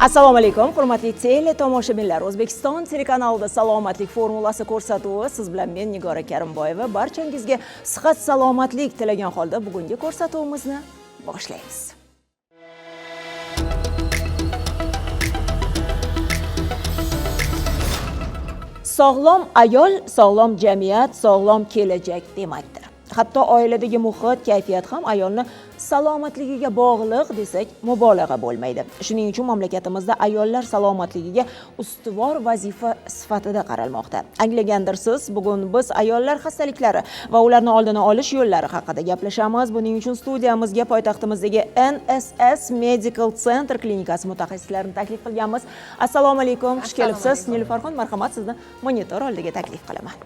Assalomu alaykum, hurmatli teletomoshabinlar. O'zbekiston telekanalida salomatlik formulasi ko'rsatuvi siz bilan men Nigora Karimboyeva. Barchangizga sihat, salomatlik tilagan holda bugungi ko'rsatuvimizni boshlaymiz. Sog'lom ayol, sog'lom jamiyat, sog'lom kelajak demakdir. Hatto oiladagi muhit, kayfiyat ham ayolni salomatligiga bog'liq desak mubolag'a bo'lmaydi. Shuning uchun mamlakatimizda ayollar salomatligiga ustuvor vazifa sifatida qaralmoqda. Anglagandirsiz, bugun biz ayollar xastaliklari va ularni oldini olish yo'llari haqida gaplashamiz. Buning uchun studiyamizga poytaxtimizdagi NSS Medical Center klinikasi mutaxassislarini taklif qilganmiz. Assalomu alaykum, xush kelibsiz. Nilufarxon, marhamat, sizni monitor oldiga taklif qilaman.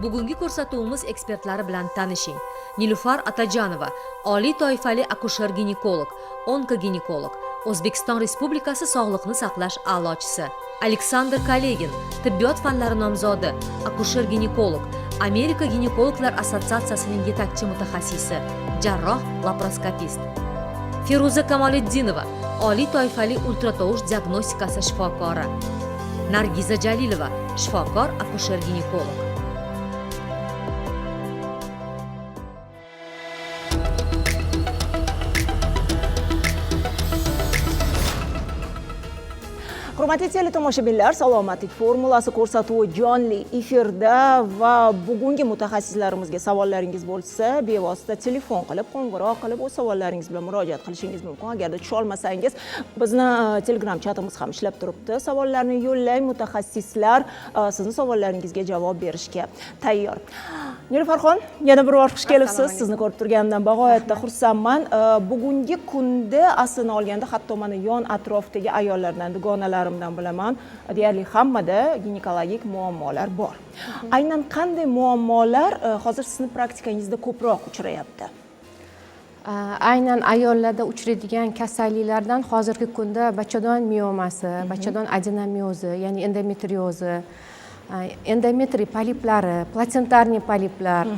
Bugungi ko'rsatuvimiz ekspertlari bilan tanishing. Nilufar Atajanova, oliy toifali akusher-ginekolog, onkoginekolog, O'zbekiston Respublikasi Sog'liqni saqlash a'lochisi. Aleksandr Kolegin, tibbiyot fanlari nomzodi, akusher-ginekolog, Amerika ginekologlar assotsiatsiyasining yetakchi mutaxassisi, jarroh, laparoskopist. Feruza Kamoliddinova, oliy toifali ultratovush diagnostikasi shifokori. Nargiza Jalilova, shifokor, akusher-ginekolog. Hurmatli teletomoshabinlar, salomatlik formulasi ko'rsatuvi jonli efirda va bugungi mutaxassislarimizga savollaringiz bo'lsa, bevosita telefon qilib, qo'ng'iroq qilib o'z savollaringiz bilan murojaat qilishingiz mumkin. Agarda tusha olmasangiz, bizni Telegram chatimiz ham ishlab turibdi. Savollarni yo'llang, mutaxassislar sizning savollaringizga javob berishga tayyor. Nilufarxon, yana bir bor xush kelibsiz. Sizni ko'rib turganimdan bag'oyatda xursandman. Bugungi kunda aslini olganda, hatto mana yon atrofdagi ayollardan, dugonalarimdan bilaman, deyarli hammada ginekologik muammolar bor. Aynan qanday muammolar hozir sizning praktikangizda ko'proq uchrayapti? Aynan ayollarda uchraydigan kasalliklardan hozirgi kunda bachadon miomasi, bachadon adenomiozi, ya'ni endometriozi, endometri poliplari, plasentarniy poliplar,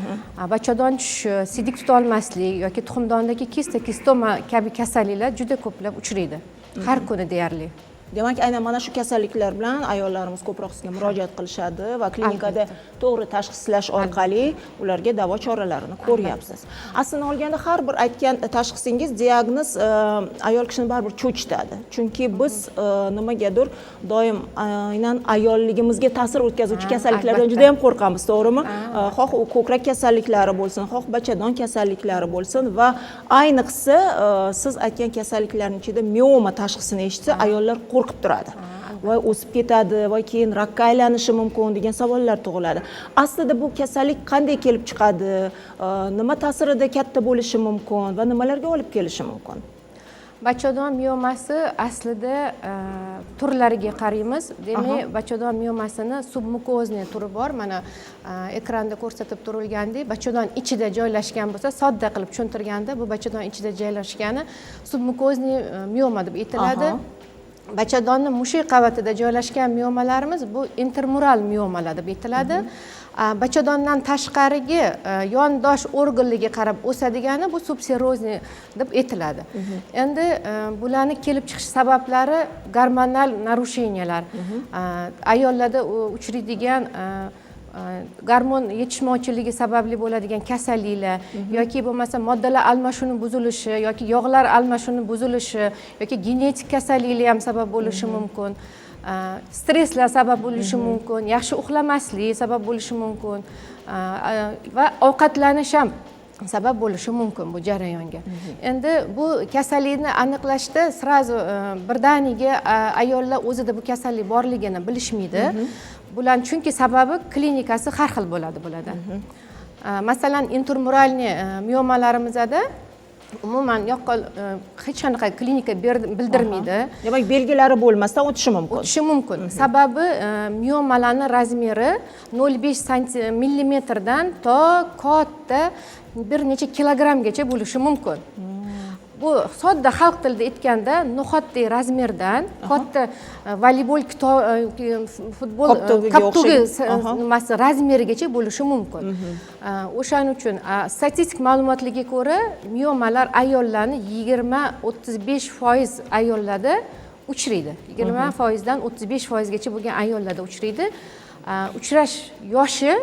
bachadon tushishi, sidik tutolmaslik yoki tuxumdondagi kistoma kabi kasalliklar juda ko'plab uchraydi. Har kuni deyarli. Demak, aynan mana shu kasalliklar bilan ayollarimiz ko'proq sizga murojaat qilishadi va klinikada to'g'ri tashxislash orqali ularga davo choralarini ko'ryapsiz. Aslini olganda har bir aytgan tashxisingiz, diagnoz ayol kishini baribir cho'chitadi. Chunki biz nimagadir doim aynan ayolligimizga ta'sir o'tkazuvchi kasalliklardan juda ham qo'rqamiz, to'g'rimi? Xoh u ko'krak kasalliklari bo'lsin, xoh bachadon kasalliklari bo'lsin va ayniqsa siz aytgan kasalliklarning ichida mioma tashxisini eshitsa, ayollar qo'rqib turadi. Voy o'sib ketadi, voy keyin rakka aylanishi mumkin degan savollar tug'iladi. Aslida bu kasallik qanday kelib chiqadi? Nima ta'sirida katta bo'lishi mumkin va nimalarga olib kelishi mumkin? Bachadon miomasi aslida turlariga qaraymiz. Demak, bachadon miomasini submukozniy turi bor. Mana ekranda ko'rsatib turilgandek, bachadon ichida joylashgan bo'lsa, sodda qilib tushuntirganda, bu bachadon ichida joylashgani submukozniy mioma deb aytiladi. Bachadonni mushak qavatida joylashgan miomalarimiz bu intermural miomalar deb aytiladi. Bachadondan tashqarigi yondosh organlarga qarab o'sadigani bu subserozniy deb aytiladi. Endi bularning kelib chiqish sabablari gormonal narusheniyalar. Ayollarda uchraydigan gormon yetishmovchiligi sababli bo'ladigan kasalliklar yoki bo'lmasa moddalar almashuvi buzilishi yoki yog'lar almashuvi buzilishi yoki genetik kasalliklar ham sabab bo'lishi mumkin. Stresslar sabab bo'lishi mumkin, yaxshi uxlamaslik sabab bo'lishi mumkin va ovqatlanish ham sabab bo'lishi mumkin bu jarayonga. Endi bu kasallikni aniqlashda srazu birdaniga ayollar o'zida bu kasallik borligini bilishmaydi. Bular chunki sababi klinikasi har xil bo'ladi bularda. Masalan, intermuralniy miomalarimizda umuman yoqqol hech qanaqa klinika bildirmaydi. Demak, belgilari bo'lmasdan o'tishi mumkin. O'tishi mumkin. Sababi miomalarning razmeri 0,5 millimetrdan to katta bir necha kilogrammgacha bo'lishi mumkin. bu sodda xalq tilida aytganda no'xatdek razmerdan katta voleybol futbol koptogi nimasi razmerigacha bo'lishi mumkin. O'shaning uchun statistik ma'lumotlarga ko'ra miomalar ayollarni 20-35% ayollarda uchraydi. 20% dan 35% gacha bo'lgan ayollarda uchraydi. Uchrash yoshi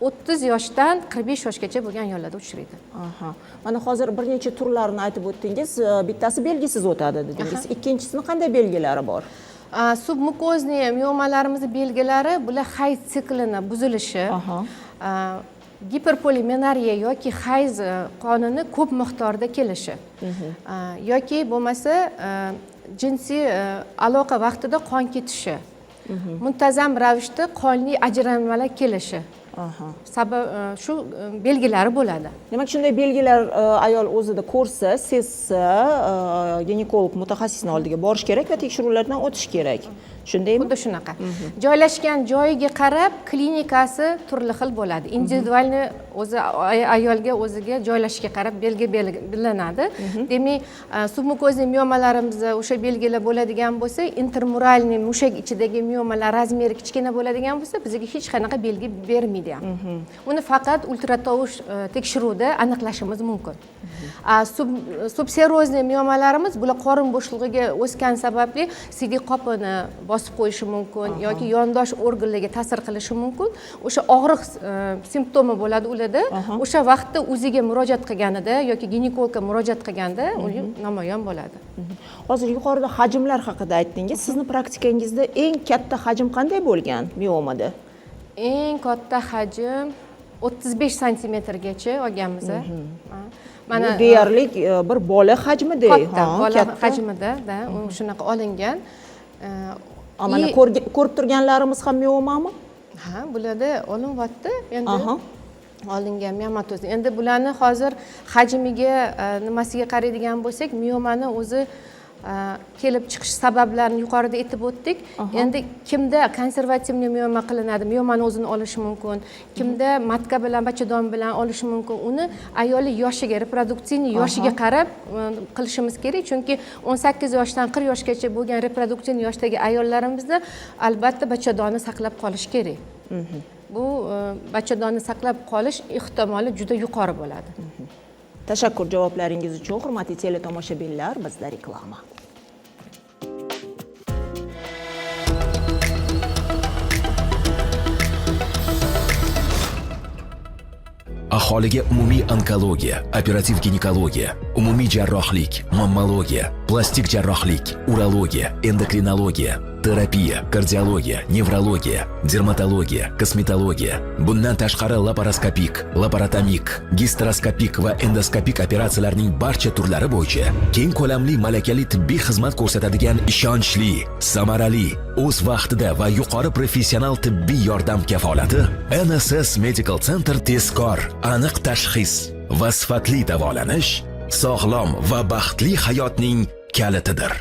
30 yoshdan 45 yoshgacha bo'lgan ayollarda uchraydi. Mana hozir bir necha turlarini aytib o'tdingiz. Bittasi belgisiz o'tadi dedingiz. Ikkinchisini qanday belgilari bor? Submukozniy miomalarimiz belgilari bular hayz siklini buzilishi, giperpolimenariya yoki hayz qonini ko'p miqdorda kelishi, yoki bo'lmasa jinsiy aloqa vaqtida qon ketishi, muntazam ravishda qonli ajralmalar kelishi. Sabab shu belgilari bo'ladi. Demak, shunday belgilar ayol o'zida ko'rsa, sezsa, ginekolog mutaxassisning oldiga borish kerak va tekshiruvlardan o'tish kerak. Shundaymi? Xuddi shunaqa. Joylashgan joyiga qarab klinikasi turli xil bo'ladi. Individualni o'zi ayolga o'ziga joylashishga qarab belgi belgilanadi. Demak, submukozniy miomalarimiz o'sha belgilar bo'ladigan bo'lsa, intermuralniy mushak ichidagi miomalar razmeri kichkina bo'ladigan bo'lsa, bizga hech qanaqa belgi bermaydi ham. Uni faqat ultratovush tekshiruvda aniqlashimiz mumkin. Subserozniy miomalarimiz bular qorin bo'shlig'iga o'sgan sababli CD qopini bosib qo'yishi mumkin yoki yondosh organlarga ta'sir qilishi mumkin. O'sha og'riq simptomi bo'ladi ularda. O'sha vaqtda o'ziga murojaat qilganida yoki ginekologga murojaat qilganda u namoyon bo'ladi. Hozir yuqorida hajmlar haqida aytdingiz. Sizni praktikangizda eng katta hajm qanday bo'lgan miomada? Eng katta hajm 35 santimetrgacha olganmiz. Mana deyarli bir bola hajmida, bola hajmida, shunaqa olingan. Mana ko'rib turganlarimiz ham miomami? Ha, bularda olinyapti. Endi olingan miyomatoz. Endi bularni hozir hajmiga, nimasiga qaraydigan bo'lsak, miomani o'zi kelib chiqish sabablarini yuqorida aytib o'tdik. Endi kimda konservativniy mioma qilinadi, miomani o'zini olishi mumkin. Kimda matka bilan, bachadon bilan olishi mumkin. Uni ayoli yoshiga, reproduktiv yoshiga qarab qilishimiz kerak, chunki 18 yoshdan 40 yoshgacha bo'lgan reproduktiv yoshdagi ayollarimizda albatta bachadonni saqlab qolish kerak. Bu bachadonni saqlab qolish ehtimoli juda yuqori bo'ladi. Tashakkur javoblaringiz uchun, hurmatli teletomoshabinlar, bizda reklama. Aholiga umumiy onkologiya, operativ ginekologiya, umumiy jarrohlik, mammologiya, plastik jarrohlik, urologiya, endokrinologiya, terapiya, kardiologiya, nevrologiya, dermatologiya, kosmetologiya, bundan tashqari laparoskopik, laparotomik, gisteroskopik va endoskopik operatsiyalarning barcha turlari bo'yicha keng ko'lamli malakali tibbiy xizmat ko'rsatadigan ishonchli, samarali, o'z vaqtida va yuqori professional tibbiy yordam kafolati NSS Medical Center tezkor, aniq tashxis va sifatli davolanish sog'lom va baxtli hayotning kalitidir.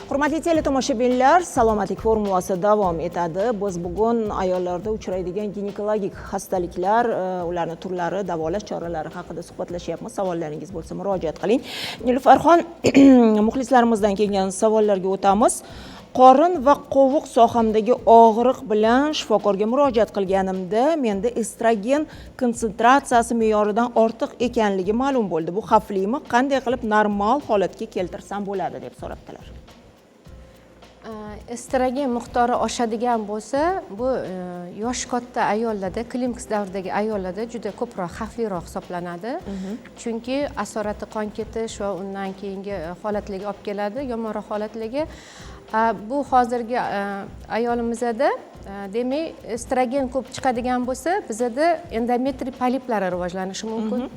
Hurmatli teletomoshabinlar, salomatlik formulasi davom etadi. Biz bugun ayollarda uchraydigan ginekologik xastaliklar, ularning turlari, davolash choralari haqida suhbatlashyapmiz. Savollaringiz bo'lsa murojaat qiling. Nilufarxon, muxlislarimizdan kelgan savollarga o'tamiz. Qorin va qovuq sohamdagi og'riq bilan shifokorga murojaat qilganimda menda estrogen konsentratsiyasi me'yoridan ortiq ekanligi ma'lum bo'ldi. Bu xavflimi? Qanday qilib normal holatga keltirsam bo'ladi deb so'rabdilar. Estrogen miqdori oshadigan bo'lsa, bu yosh katta ayollarda, klinik davrdagi ayollarda juda ko'proq xavfliroq hisoblanadi. Chunki asorati qon ketish va undan keyingi holatlarga olib keladi, yomonroq holatlarga. Bu hozirgi ayolimizda demak, estrogen ko'p chiqadigan bo'lsa, bizda endometriy poliplari rivojlanishi mumkin.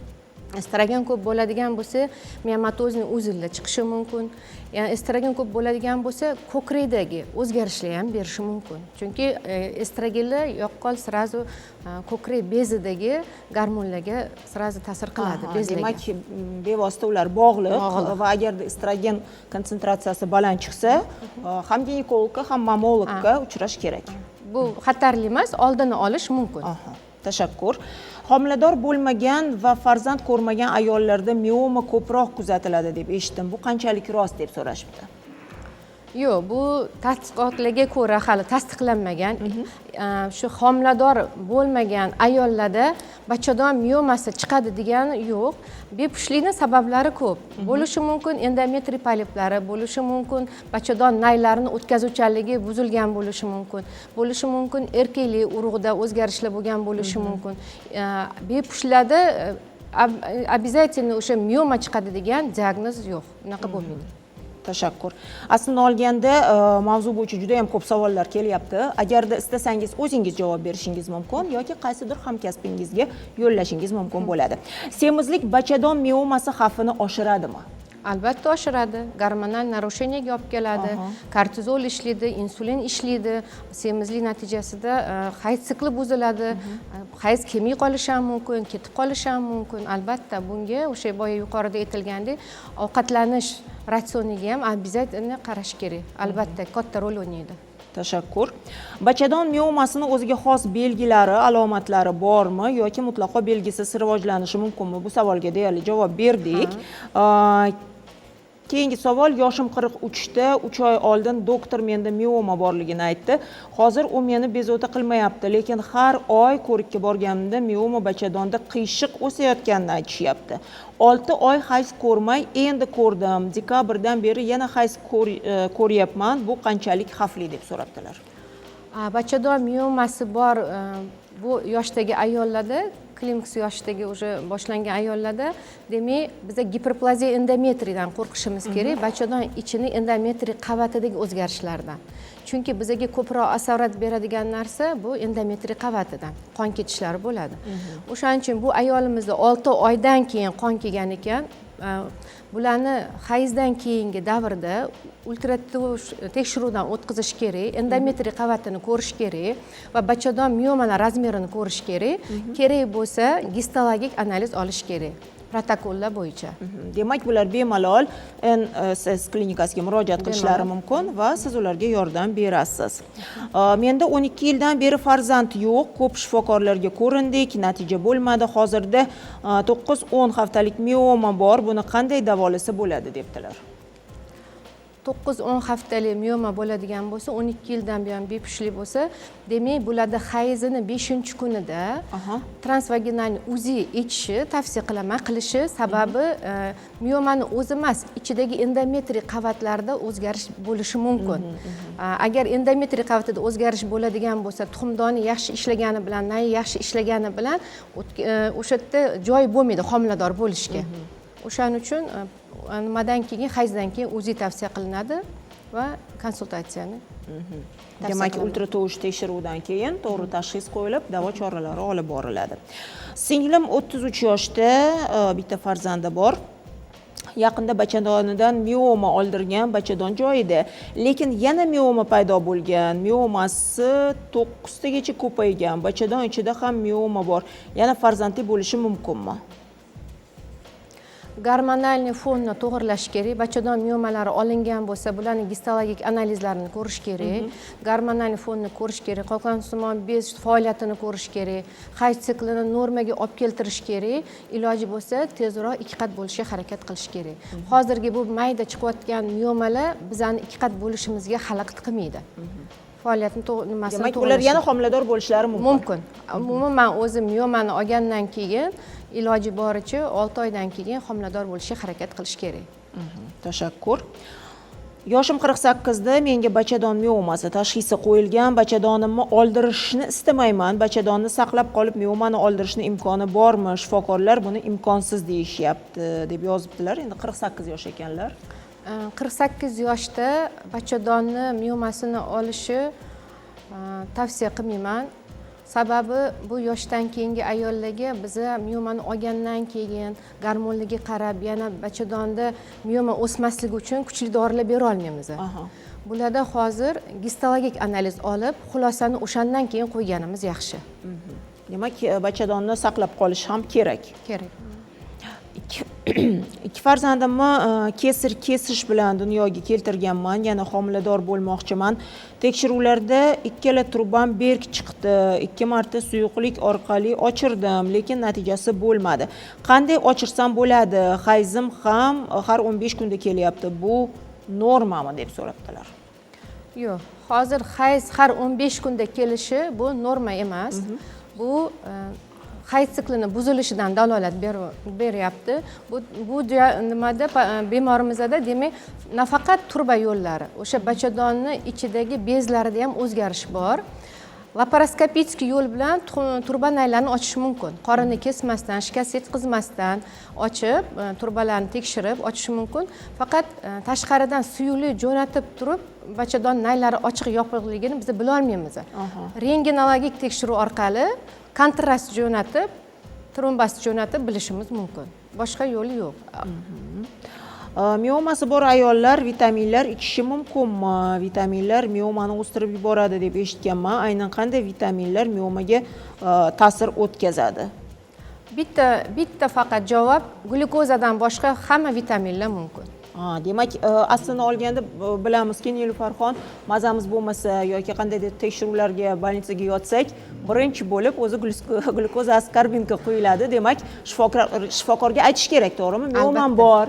Estrogen ko'p bo'ladigan bo'lsa, miyomatozni uzillar chiqishi mumkin. Ya'ni estrogen ko'p bo'ladigan bo'lsa, ko'krakdagi o'zgarishlar ham berishi mumkin. Chunki estrogenlar yoqqol sirazu ko'krak bezidagi gormonlarga sirazu ta'sir qiladi, bezlarga. Demak, bevosita ular bog'liq va agarda estrogen konsentratsiyasi baland chiqsa, ham ginekologga, ham mammologga uchrash kerak. bu xatarli emas, oldini olish mumkin. Aha, tashakkur. Homilador bo'lmagan va farzand ko'rmagan ayollarda mioma ko'proq kuzatiladi deb eshitdim. Bu qanchalik rost deb so'rashibdi. Yo'q, bu tadqiqotlarga ko'ra hali tasdiqlanmagan. Shu homilador bo'lmagan ayollarda bachadon miomasi chiqadi degani yo'q. Bepushtlikning sabablari ko'p. Bo'lishi mumkin endometriy poliplari, bo'lishi mumkin bachadon naylarini o'tkazuvchanligi buzilgan bo'lishi mumkin. Bo'lishi mumkin erkaklik urug'ida o'zgarishlar bo'lgan bo'lishi mumkin. Bepushtlarda обязательно o'sha mioma chiqadi degan diagnoz yo'q. Unaqa bo'lmaydi. Tashakkur. Aslında olganda mavzu bo'yicha juda ham ko'p savollar kelyapti. Agarda istasangiz o'zingiz javob berishingiz mumkin yoki qaysidir hamkasbingizga yo'llashingiz mumkin bo'ladi. Semizlik bachadon miomasi xavfini oshiradimi? Albatta oshiradi. Gormonal narusheniyga olib keladi. Kortizol ishlaydi, insulin ishlaydi. Semizlik natijasida hayz sikli buziladi. Hayz kelmay qolishi ham mumkin, ketib qolishi ham mumkin. Albatta bunga o'sha boya yuqorida aytilgandek ovqatlanish ratsioniga ham обязательно qarash kerak. Albatta katta rol o'ynaydi. Tashakkur. Bachadon miomasini o'ziga xos belgilari, alomatlari bormi yoki mutlaqo belgisiz rivojlanishi mumkinmi? Bu savolga deyarli javob berdik. Keyingi savol, yoshim 43da, 3 oy oldin doktor menda mioma borligini aytdi. Hozir u meni bezovta qilmayapti, lekin har oy ko'rikka borganimda mioma bachadonda qiyshiq o'sayotganini aytishyapti. 6 oy hayz ko'rmay, endi ko'rdim. Dekabrdan beri yana hayz ko'ryapman. Bu qanchalik xavfli deb so'rabdilar. Bachadon miomasi bor bu yoshdagi ayollarda, klimaks yoshidagi o'sha boshlangan ayollarda, demak, biza giperplaziya endometriydan qo'rqishimiz kerak, bachadon ichining endometriy qavatidagi o'zgarishlardan. Chunki bizaga ko'proq asorat beradigan narsa bu endometriy qavatidan qon ketishlari bo'ladi. O'shaning uchun bu ayolimizda 6 oydan keyin qon kelgan ekan, bularni hayzdan keyingi davrda ultra tekshiruvdan o'tkazish kerak, endometriy qavatini ko'rish kerak va bachadon miomalar razmerini ko'rish kerak. Kerak bo'lsa gistologik analiz olish kerak. Protokollar bo'yicha. Demak, bular bemalol NSS klinikasiga murojaat qilishlari mumkin va siz ularga yordam berasiz. Menda 12 yildan beri farzand yo'q, ko'p shifokorlarga ko'rindik, natija bo'lmadi. Hozirda 9-10 haftalik mioma bor. Buni qanday davolasa bo'ladi debdilar. 9-10 haftalik mioma bo'ladigan bo'lsa, 12 yildan buyon bepushtlik bo'lsa, demak, bularda hayzini 5-kunida transvaginal UZI etishi tavsiya qilaman, qilishi sababi miomani o'zi emas, ichidagi endometriy qavatlarda o'zgarish bo'lishi mumkin. Agar endometriy qavatida o'zgarish bo'ladigan bo'lsa, tuxumdoni yaxshi ishlagani bilan, nayi yaxshi ishlagani bilan o'sha yerda joy bo'lmaydi homilador bo'lishga. O'shaning uchun nimadan keyin, hayzdan keyin UZI tavsiya qilinadi va konsultatsiyani. Demak, ultratovush tekshiruvdan keyin to'g'ri tashxis qo'yilib, davo choralari olib boriladi. Singlim 33 yoshda, bitta farzandi bor. Yaqinda bachadonidan mioma oldirgan, bachadon joyida, lekin yana mioma paydo bo'lgan. Miomasi 9 tagacha ko'paygan. Bachadon ichida ham mioma bor. Yana farzandli bo'lishi mumkinmi? Gormonalniy fonni to'g'irlash kerak. Bachadon miomalari olingan bo'lsa, bularning gistologik analizlarini ko'rish kerak. Gormonalniy fonni ko'rish kerak. Qalqonsimon bez faoliyatini ko'rish kerak. Hayz siklini normaga olib keltirish kerak. Iloji bo'lsa, tezroq 2 qat bo'lishga harakat qilish kerak. Hozirgi bu mayda chiqayotgan miomalar bizani 2 qat bo'lishimizga xalaqit qilmaydi. Faoliyatni nimasini demak, ular yana homilador bo'lishlari mumkin. Umuman o'zim miomani olgandan keyin iloji boricha 6 oydan keyin homilador bo'lishga harakat qilish kerak. Tashakkur. Yoshim 48da, menga bachadon miomasi tashxisi qo'yilgan. Bachadonimni oldirishni istamayman. Bachadonni saqlab qolib miomani oldirishni imkoni bormi? Shifokorlar buni imkonsiz deyishyapti deb yozibdilar. Endi 48 yosh ekanlar. 48 yoshda bachadonni miomasini olishi tavsiya qilmayman. Sababi bu yoshdan keyingi ayollarga biza miomani olgandan keyin gormonlarga qarab yana bachadonda mioma o'smasligi uchun kuchli dorilar bera olmaymiz. Bularda hozir gistologik analiz olib, xulosani o'shandan keyin qo'yganimiz yaxshi. Demak, bachadonni saqlab qolish ham kerak. Kerak. ikki farzandimni kesish bilan dunyoga keltirganman, yana homilador bo'lmoqchiman. Tekshiruvlarda ikkala trubam berk chiqdi. 2 marta suyuqlik orqali ochirdim, lekin natijasi bo'lmadi. Qanday ochirsam bo'ladi? Hayzim ham har 15 kunda kelyapti. Bu normami deb so'rabdilar. Yo'q, hozir hayz har 15 kunda kelishi bu norma emas. Bu hayz siklini buzilishidan dalolat beryapti. Bu nimada bemorimizda demak nafaqat turba yo'llari, o'sha bachadonni ichidagi bezlarida ham o'zgarish bor. Laparoskopik yo'l bilan turba naylarni ochish mumkin. Qorinni kesmasdan, shikast yetkazmasdan ochib, turbalarni tekshirib ochish mumkin. Faqat tashqaridan suyuqlik jo'natib turib, bachadon naylari ochiq yopiqligini biz bila olmaymiz. Rentgenologik tekshiruv orqali kontrast jo'natib, trombas jo'natib bilishimiz mumkin. Boshqa yo'li yo'q. Miomasi bor ayollar vitaminlar ichishi mumkinmi? Vitaminlar miomani o'stirib yuboradi deb eshitganman. Aynan qanday vitaminlar miomaga ta'sir o'tkazadi? Bitta faqat javob, glyukozadan boshqa hamma vitaminlar mumkin. Demak, aslini olganda bilamizki, Nilufarxon, mazamiz bo'lmasa yoki qandaydir tekshiruvlarga, больницаga yotsak, birinchi bo'lib o'zi glyukoza askarbinka quyiladi. Demak, shifokorga aytish kerak, to'g'rimi? Miomam bor.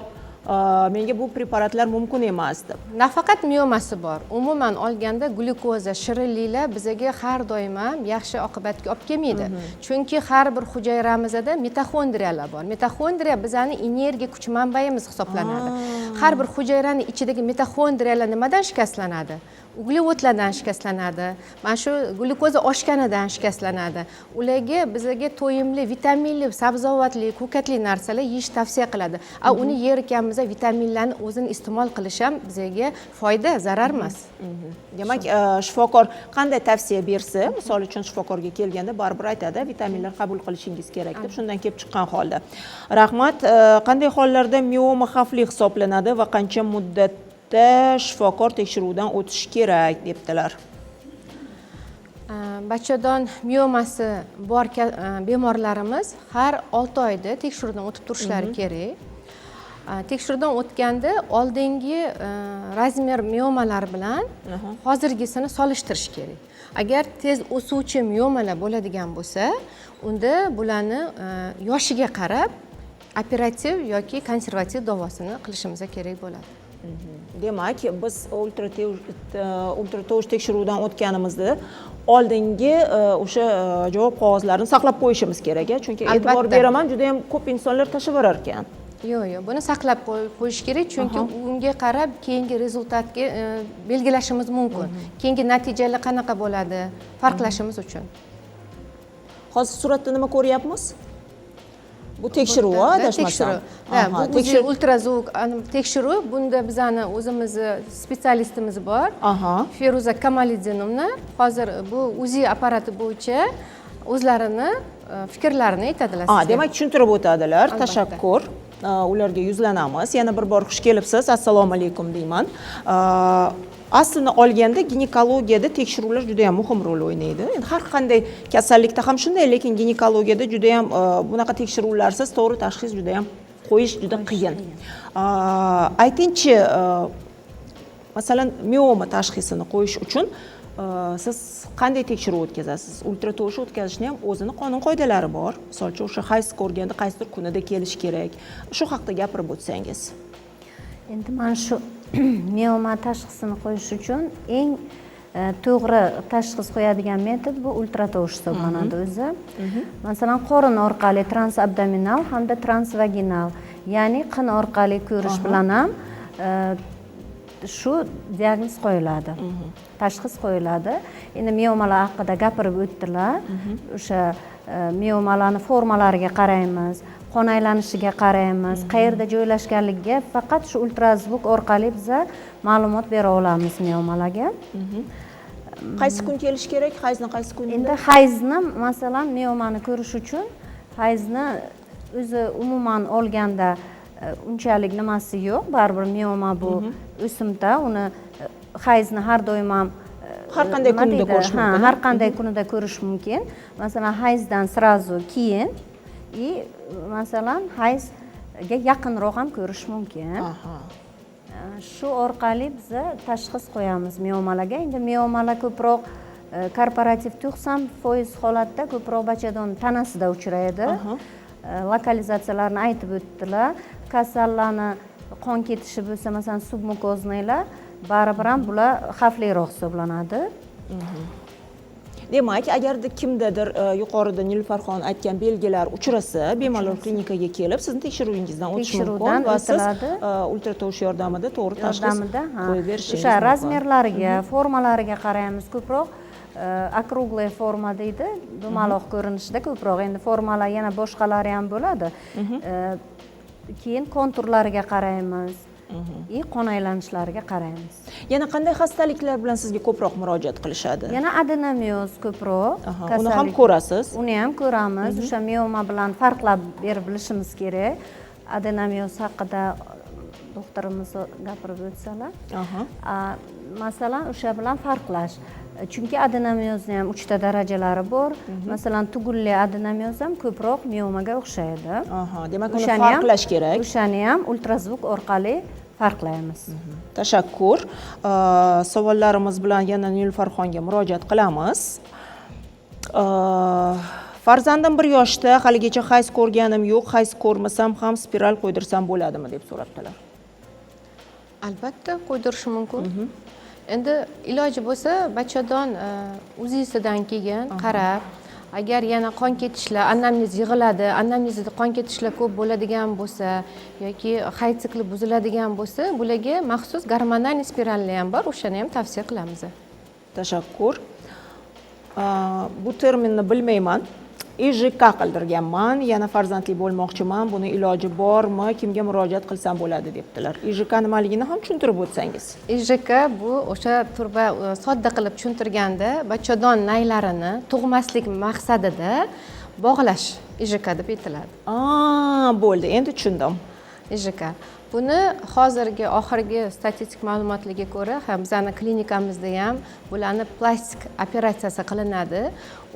Menga bu preparatlar mumkin emas deb. Nafaqat miomasi bor. Umuman olganda glyukoza, shirinliklar bizga har doim ham yaxshi oqibatga olib kelmaydi. Chunki har bir hujayramizda mitoxondriyalar bor. Mitoxondriya bizning energiya kuch manbayimiz hisoblanadi. Har bir hujayraning ichidagi mitoxondriyalar nimadan shikastlanadi? Uglevodlardan shikastlanadi. Mana shu glyukoza oshganidan shikastlanadi. Ularga bizga to'yimli, vitaminli, sabzavotli, ko'katli narsalar yeyish tavsiya qiladi. Uni yer ekanmiz, vitaminlarni o'zini iste'mol qilish ham bizga foyda, zarar emas. Demak, shifokor qanday tavsiya bersa, misol uchun shifokorga kelganda baribir aytadi, vitaminlar qabul qilishingiz kerak deb, shundan kelib chiqqan holda. Rahmat. Qanday hollarda mioma xavfli hisoblanadi va qancha muddat shifokor tekshiruvdan o'tish kerak debdilar. Bachadon miomasi bor bemorlarimiz har 6 oyda tekshiruvdan o'tib turishlari kerak. Tekshiruvdan o'tganda oldingi razmer miomalar bilan hozirgisini solishtirish kerak. Agar tez o'suvchi miomalar bo'ladigan bo'lsa, unda bularni yoshiga qarab operativ yoki konservativ davosini qilishimiz kerak bo'ladi. Demak, biz ultratovush tekshiruvdan o'tganimizda oldingi o'sha javob qog'ozlarini saqlab qo'yishimiz kerak, chunki e'tibor beraman, juda ham ko'p insonlar tashlab yurar ekan. Yo'q, buni saqlab qo'yish kerak, chunki unga qarab keyingi rezultatga belgilashimiz mumkin. Keyingi natijalar qanaqa bo'ladi, farqlashimiz uchun. Hozir suratda nima ko'ryapmiz? Bu tekshiruv, adashmasam. Bu ultrazvuk tekshiruv. Bunda bizning o'zimiz specialistimiz bor. Feruza Kamolidinovna hozir bu UZI apparati bo'yicha o'zlarini fikrlarini aytadilar. Demak, tushuntirib o'tadilar. Tashakkur. Ularga yuzlanamiz. Yana bir bor xush kelibsiz. Assalomu alaykum deyman. Aslini olganda ginekologiyada tekshiruvlar juda ham muhim rol o'ynaydi. Endi har qanday kasallikda ham shunday, lekin ginekologiyada juda ham bunaqa tekshiruvlarsiz to'g'ri tashxis juda ham qo'yish juda qiyin. Aytingchi, masalan, mioma tashxisini qo'yish uchun siz qanday tekshiruv o'tkazasiz? Ultratovush o'tkazishning ham o'zini qonun qoidalari bor. Misol uchun o'sha hayz ko'rganda qaysidir kunida kelish kerak. Shu haqida gapirib o'tsangiz. Endi mana shu mioma tashxisini qo'yish uchun eng to'g'ri tashxis qo'yadigan metod bu ultratovush hisoblanadi o'zi. Masalan, qorin orqali transabdominal hamda transvaginal, ya'ni qin orqali ko'rish bilan ham shu diagnoz qo'yiladi. Tashxis qo'yiladi. Endi miomalar haqida gapirib o'tdilar. O'sha miomalarni formalariga qaraymiz, qon aylanishiga qaraymiz, qayerda joylashganligiga faqat shu ultrazvuk orqali biz ma'lumot bera olamiz miomalarga. Qaysi kun kelish kerak? Hayzni qaysi kunida? Endi hayzni, masalan, miomani ko'rish uchun hayzni o'zi umuman olganda unchalik nimasi yo'q. Baribir mioma bu o'simta, uni hayzni har doim ham har qanday kunida ko'rish mumkin. Har qanday kunida ko'rish mumkin. Masalan, hayzdan srazu keyin masalan hayz yaqinroq ham ko'rish mumkin. Aha. Shu orqali biz tashxis qo'yamiz miomalarga. Endi miomalar ko'proq korporativ 90% holatda ko'proq bachadon tanasida uchraydi. Lokalizatsiyalarni aytib o'tdilar. Kasallarni qon ketishi bo'lsa, masalan, submukozniylar, baribir ham bular xavfliroq hisoblanadi. Demak, agarda kimdadir yuqorida Nilufarxon aytgan belgilar uchrasa, bemalol klinikaga kelib, sizni tekshiruvingizdan o'tish mumkin va siz ultratovush yordamida to'g'ri tashxis qo'yib berishingiz o'sha mumkin. razmerlariga, formalariga qaraymiz. Ko'proq округлый forma deydi, dumaloq ko'rinishda ko'proq. Endi formalar yana boshqalari ham bo'ladi. Keyin konturlariga qaraymiz. Qon aylanishlariga qaraymiz. Yana qanday xastaliklar bilan sizga ko'proq murojaat qilishadi? Yana adenomioz ko'proq. Uni ham ko'rasiz. Uni ham ko'ramiz. O'sha mioma bilan farqlab berib bilishimiz kerak. Adenomioz haqida doktorimiz gapirib o'tsalar. Masalan, o'sha bilan farqlash. Chunki adenomiozni ham 3 ta darajalari bor. Masalan, tugulli adenomioz ham ko'proq miomaga o'xshaydi. Demak, uni farqlash kerak. O'shani ham ultrazvuk orqali farqlaymiz. Tashakkur. Savollarimiz bilan yana Nilufarxonga murojaat qilamiz. Farzandim 1 yoshda, haligacha hayz ko'rganim yo'q. Hayz ko'rmasam ham spiral qo'ydirsam bo'ladimi deb so'rabdilar. Albatta qo'ydirish mumkin. Endi iloji bo'lsa, bachadon uzisidan keyin qarab, agar yana qon ketishlar, anamnez yig'iladi, anamnezda qon ketishlar ko'p bo'ladigan bo'lsa yoki hayz sikli buziladigan bo'lsa, bularga maxsus gormonal spirallar ham bor, o'shani ham tavsiya qilamiz. Tashakkur. Bu terminni bilmayman. IJK qildirganman, yana farzandli bo'lmoqchiman. Buni iloji bormi? Kimga murojaat qilsam bo'ladi debdilar. IJK nimaligini ham tushuntirib o'tsangiz. IJK bu o'sha turba sodda qilib tushuntirganda bachadon naylarini tug'maslik maqsadida bog'lash IJK deb aytiladi. Bo'ldi, endi tushundim. IJK. Buni hozirgi oxirgi statistik ma'lumotlarga ko'ra, ham bizning klinikamizda ham bularni plastik operatsiyasi qilinadi.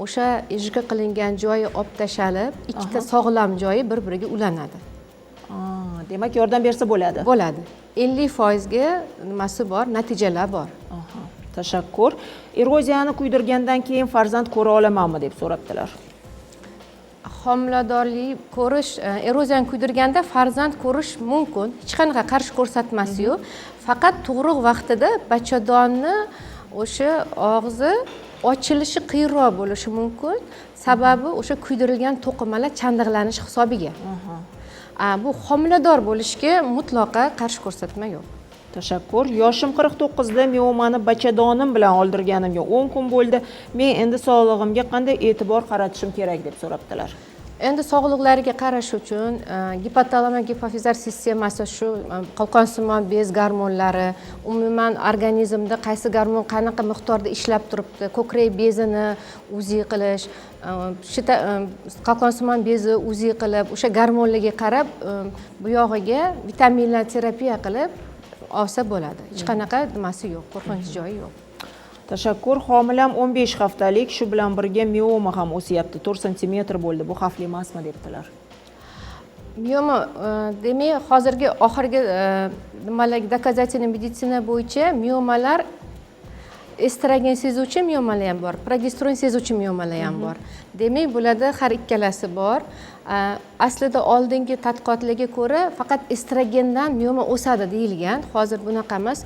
O'sha IJK qilingan joyi olib tashalib, ikkita sog'lom joyi bir-biriga ulanadi. Demak, yordam bersa bo'ladi. Bo'ladi. 50% ga nimasi bor, natijalar bor. Tashakkur. Eroziyani kuydirgandan keyin farzand ko'ra olamanmi deb so'rabdilar. Homiladorlik ko'rish, eroziyani kuydirganda farzand ko'rish mumkin. Hech qanaqa qarshi ko'rsatmasi yo'q. Faqat tug'ruq vaqtida bachadonni o'sha og'zi ochilishi qiyinroq bo'lishi mumkin. Sababi o'sha kuydirilgan to'qimalar chandiqlanishi hisobiga. Bu homilador bo'lishga mutlaqo qarshi ko'rsatma yo'q. Tashakkur. Yoshim 49 da miomani bachadonim bilan oldirganimga 10 kun bo'ldi. Men endi sog'lig'imga qanday e'tibor qaratishim kerak deb so'rabdilar. Endi sog'liqlariga qarash uchun gipotalamo gipofizar sistemasi, shu qalqonsimon bez gormonlari, umuman organizmda qaysi gormon qanaqa miqdorda ishlab turibdi, ko'krak bezini uzi qilish, qalqonsimon bezi uzi qilib, o'sha gormonlarga qarab, bu yog'iga vitaminlar terapiya qilib olsa bo'ladi. Hech qanaqa nimasi yo'q, qo'rqinch joyi yo'q. Tashakkur. Homilam 15 haftalik, shu bilan birga mioma ham o'syapti. 4 sm bo'ldi. Bu xavfli emasmi debdilar. Mioma, demak, hozirgi oxirgi nimalar doказательный meditsina bo'yicha miomalar estrogen sezuvchi miomalar ham bor, progesteron sezuvchi miomalar ham bor. Demak, bularda har ikkalasi bor. Aslida oldingi tadqiqotlarga ko'ra faqat estrogendan mioma o'sadi deyilgan. Hozir bunaqa emas.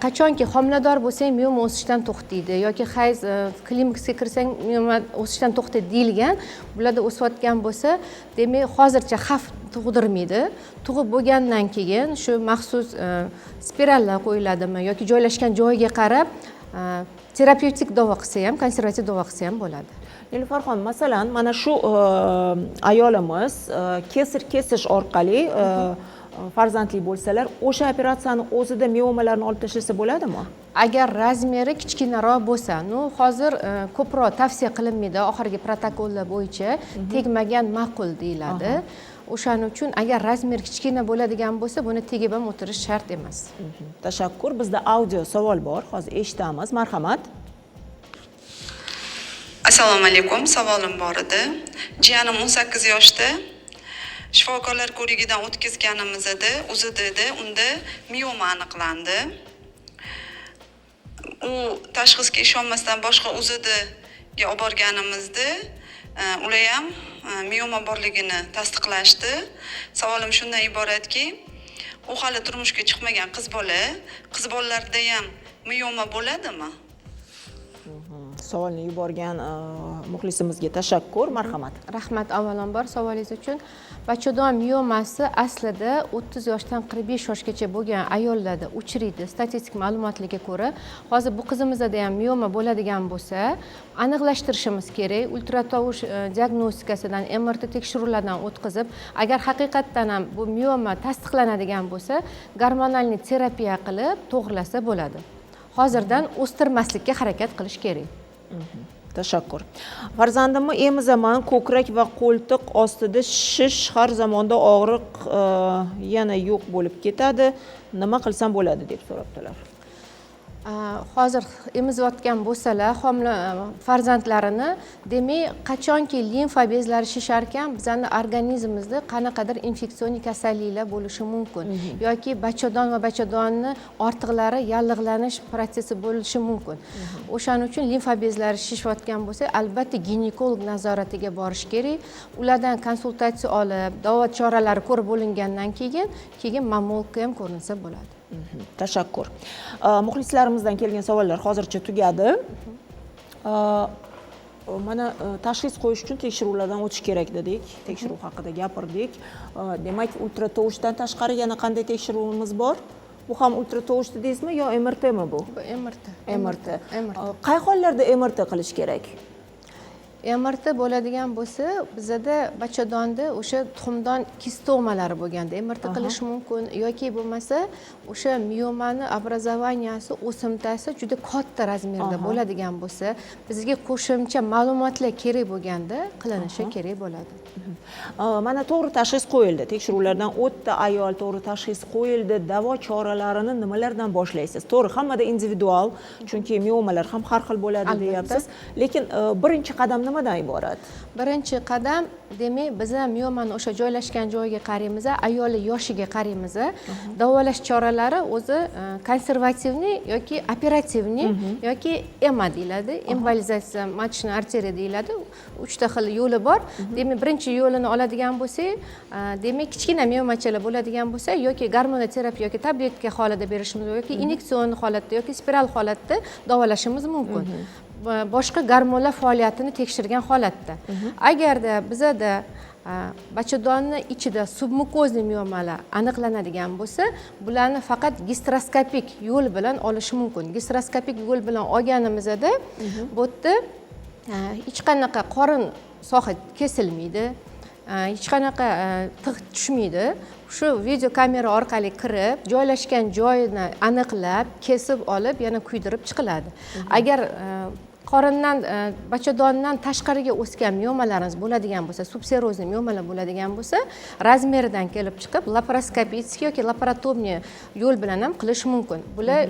Qachonki homilador bo'lsang mioma o'sishdan to'xtaydi yoki hayz klimaksga kirsang mioma o'sishdan to'xtaydi deyilgan. Bularda o'sayotgan bo'lsa, demak, hozircha xavf tug'dirmaydi. Tug'ib bo'lgandan keyin shu maxsus spirallar qo'yiladimi yoki joylashgan joyiga qarab terapevtik davo qilsa ham, konservativ davo qilsa ham bo'ladi. Nilufarxon, masalan, mana shu ayolimiz kesir kesish orqali farzandli bo'lsalar, o'sha operatsiyani o'zida miomalarni olib tashlasa bo'ladimi? Agar razmeri kichkinaroq bo'lsa, hozir ko'proq tavsiya qilinmaydi, oxirgi protokollar bo'yicha tegmagan ma'qul deyiladi. O'shaning uchun agar razmer kichkina bo'ladigan bo'lsa, buni tegib ham o'tirish shart emas. Tashakkur. Bizda audio savol bor, hozir eshitamiz. Marhamat. Assalomu alaykum, savolim bor edi. Jiyanim 18 yoshda. shifokorlar ko'rigidan o'tkazganimizda UZDda unda mioma aniqlandi. U tashxisga ishonmasdan boshqa UZDga olib borganimizda ular ham mioma borligini tasdiqlashdi. Savolim shundan iboratki, u hali turmushga chiqmagan qiz bolalarda ham mioma bo'ladimi? Savolni yuborgan muxlisimizga tashakkur, marhamat. Rahmat avvalambor savolingiz uchun. Bachadon miomasi aslida 30 yoshdan 45 yoshgacha bo'lgan ayollarda uchraydi. Statistik ma'lumotlarga ko'ra, hozir bu qizimizda ham mioma bo'ladigan bo'lsa, aniqlashtirishimiz kerak. Ultratovush diagnostikasidan, MRT tekshiruvlardan o'tkazib, agar haqiqatdan ham bu mioma tasdiqlanadigan bo'lsa, gormonal terapiya qilib to'g'rilasa bo'ladi. Hozirdan o'stirmaslikka harakat qilish kerak. Tashakkur. Farzandimni emizaman, ko'krak va qo'ltiq ostida shish, har zamonda og'riq yana yo'q bo'lib ketadi. Nima qilsam bo'ladi deb so'rabdilar. Hozir emizayotgan bo'lsalar, homila farzandlarini, demak, qachonki limfa bezlari shishar ekan, bizning organizmimizda qanaqadir infeksion kasalliklar bo'lishi mumkin yoki bachadon va bachadonni ortiqlari yallig'lanish prosessi bo'lishi mumkin. O'shaning uchun limfa bezlari shishayotgan bo'lsa, albatta ginekolog nazoratiga borish kerak. Ulardan konsultatsiya olib, davo choralari ko'rib bo'lingandan keyin mammografga ham ko'rinsa bo'ladi. Tashakkur. Muxlislarimizdan kelgan savollar hozircha tugadi. Mana tashxis qo'yish uchun tekshiruvlardan o'tish kerak dedik. Tekshiruv haqida gapirdik. Demak, ultratovushdan tashqari yana qanday tekshiruvimiz bor? Bu ham ultratovush deysizmi yo MRTmi bu? MRT. Qay hollarda MRT qilish kerak? MRT bo'ladigan bo'lsa, bizda bachadonda o'sha tuxumdon kistomalari bo'lganda MRT qilish mumkin yoki bo'lmasa o'sha miomani obrazovaniyasi, o'simtasi juda katta razmerda bo'ladigan bo'lsa, bizga qo'shimcha ma'lumotlar kerak bo'lganda qilinishi kerak bo'ladi. Mana to'g'ri tashxis qo'yildi. Tekshiruvlardan o'tdi ayol, to'g'ri tashxis qo'yildi. Davo choralarini nimalardan boshlaysiz? To'g'ri, hammada individual, chunki miomalar ham har xil bo'ladi deyapsiz. Lekin birinchi qadam nimadan iborat? Birinchi qadam, demak, biz miomani o'sha joylashgan joyiga qaraymiz, ayolning yoshiga qaraymiz. Davolash choralari o'zi konservativniy yoki operativniy yoki EMA deyiladi. Embolizatsiya matchniy arteriya deyiladi. 3 ta xil yo'li bor. Demak, birinchi yo'lini oladigan bo'lsak, demak, kichkina miomachalar bo'ladigan bo'lsa, yoki gormonoterapiya yoki tabletka holida berishimiz yoki inyektsion holatda yoki spiral holatda davolashimiz mumkin. Boshqa gormonlar faoliyatini tekshirgan holatda. Agarda bizada bachadonni ichida submukozniy miomalar aniqlanadigan bo'lsa, bularni faqat gastroskopik yo'l bilan olish mumkin. Gastroskopik yo'l bilan olganimizda bu yerda hech qanaqa qorin soha kesilmaydi, hech qanaqa tig' tushmaydi. Shu video kamera orqali kirib, joylashgan joyini aniqlab, kesib olib, yana kuydirib chiqiladi. Agar qorindan, bachadondan tashqariga o'sgan miomalarimiz bo'ladigan bo'lsa, subserozniy miomalar bo'ladigan bo'lsa, razmeridan kelib chiqib, laparoskopik yoki laparotomiya yo'l bilan ham qilish mumkin. Bular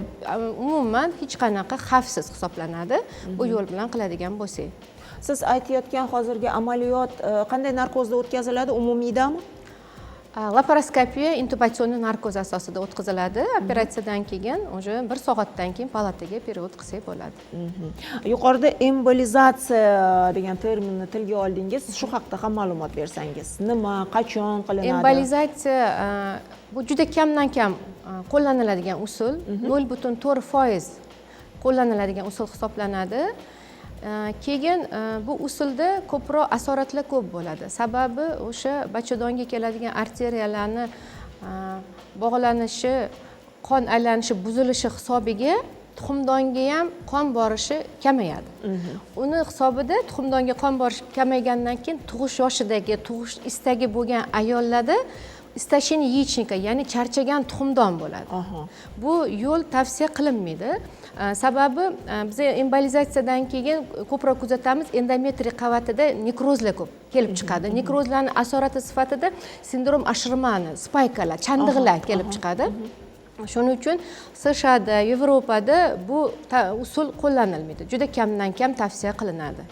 umuman hech qanaqa xavfsiz hisoblanadi, bu yo'l bilan qiladigan bo'lsak. Siz aytayotgan hozirgi amaliyot qanday narkozda o'tkaziladi? Umumiydami? Laparoskopiya intubatsion narkoz asosida o'tkaziladi. Operatsiyadan keyin o'sha 1 soatdan keyin palataga period qilsak bo'ladi. Yuqorida embolizatsiya degan terminni tilga oldingiz. Shu haqida ham ma'lumot bersangiz. Nima, qachon qilinadi? Embolizatsiya bu juda kamdan kam qo'llaniladigan usul, 0.4% qo'llaniladigan usul hisoblanadi. Keyin bu usulda ko'proq asoratlar ko'p bo'ladi. Sababi o'sha bachadonga keladigan arteriyalarni bog'lanishi, qon aylanishi buzilishi hisobiga tuxumdonga ham qon borishi kamayadi. Uni hisobida tuxumdonga qon borish kamaygandan keyin tug'ish yoshidagi, tug'ish istagi bo'lgan ayollarda istashini yechnika, ya'ni charchagan tuxumdon bo'ladi. Bu yo'l tavsiya qilinmaydi. Sababi biz embolizatsiyadan keyin ko'proq kuzatamiz, endometriy qavatida nekrozlar ko'p kelib chiqadi. Nekrozlarning asorati sifatida sindrom Ashirmani, spaykalar, chandiqlar kelib chiqadi. Shuning uchun SSHda, Yevropada bu usul qo'llanilmaydi. Juda kamdan kam tavsiya qilinadi.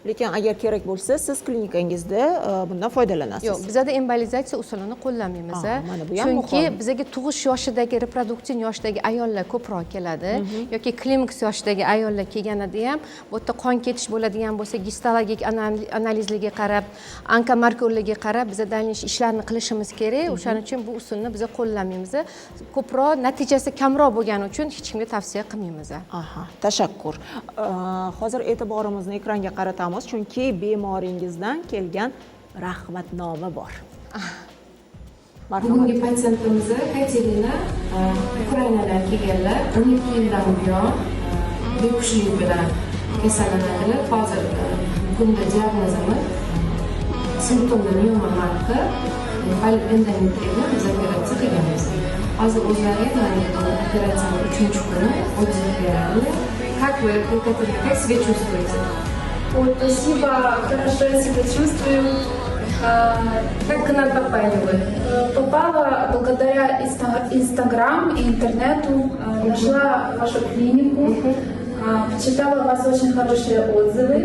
lekin agar kerak bo'lsa siz klinikangizda bundan foydalanasiz. Yo'q, bizada embolizatsiya usulini qo'llamaymiz. Mana bu ham Chunki muhim. bizga tug'ish yoshidagi, reproduktiv yoshdagi ayollar ko'proq keladi yoki klimaks yoshidagi ayollar kelganida ham bu yerda qon ketish bo'ladigan bo'lsa, gistologik analizlarga qarab, onkomarkerlarga qarab biza dalish ishlarni qilishimiz kerak. O'shaning uchun bu usulni biz qo'llamaymiz. Ko'proq natijasi kamroq bo'lgani uchun hech kimga tavsiya qilmaymiz. Aha, tashakkur. Hozir e'tiborimizni ekranga qaratamiz, chunki bemoringizdan kelgan rahmatnoma bor. Bugungi patsientimiz Katerina Ukrainadan kelganlar, 12 yildan buyon bepushtlik bilan kasallanadilar. Hozir bugungi diagnozimiz simptomli mioma marka, polip endometriumni biz operatsiya qilganmiz. Hozir o'zlari operatsiyaning 3-kuni отзыв beradi. Как вы, Екатерина, как себя чувствуете? Ой, спасибо, хорошо я себя чувствую. Как к нам попали вы? Попала благодаря Инстаграм и интернету, нашла вашу клинику, почитала у вас очень хорошие отзывы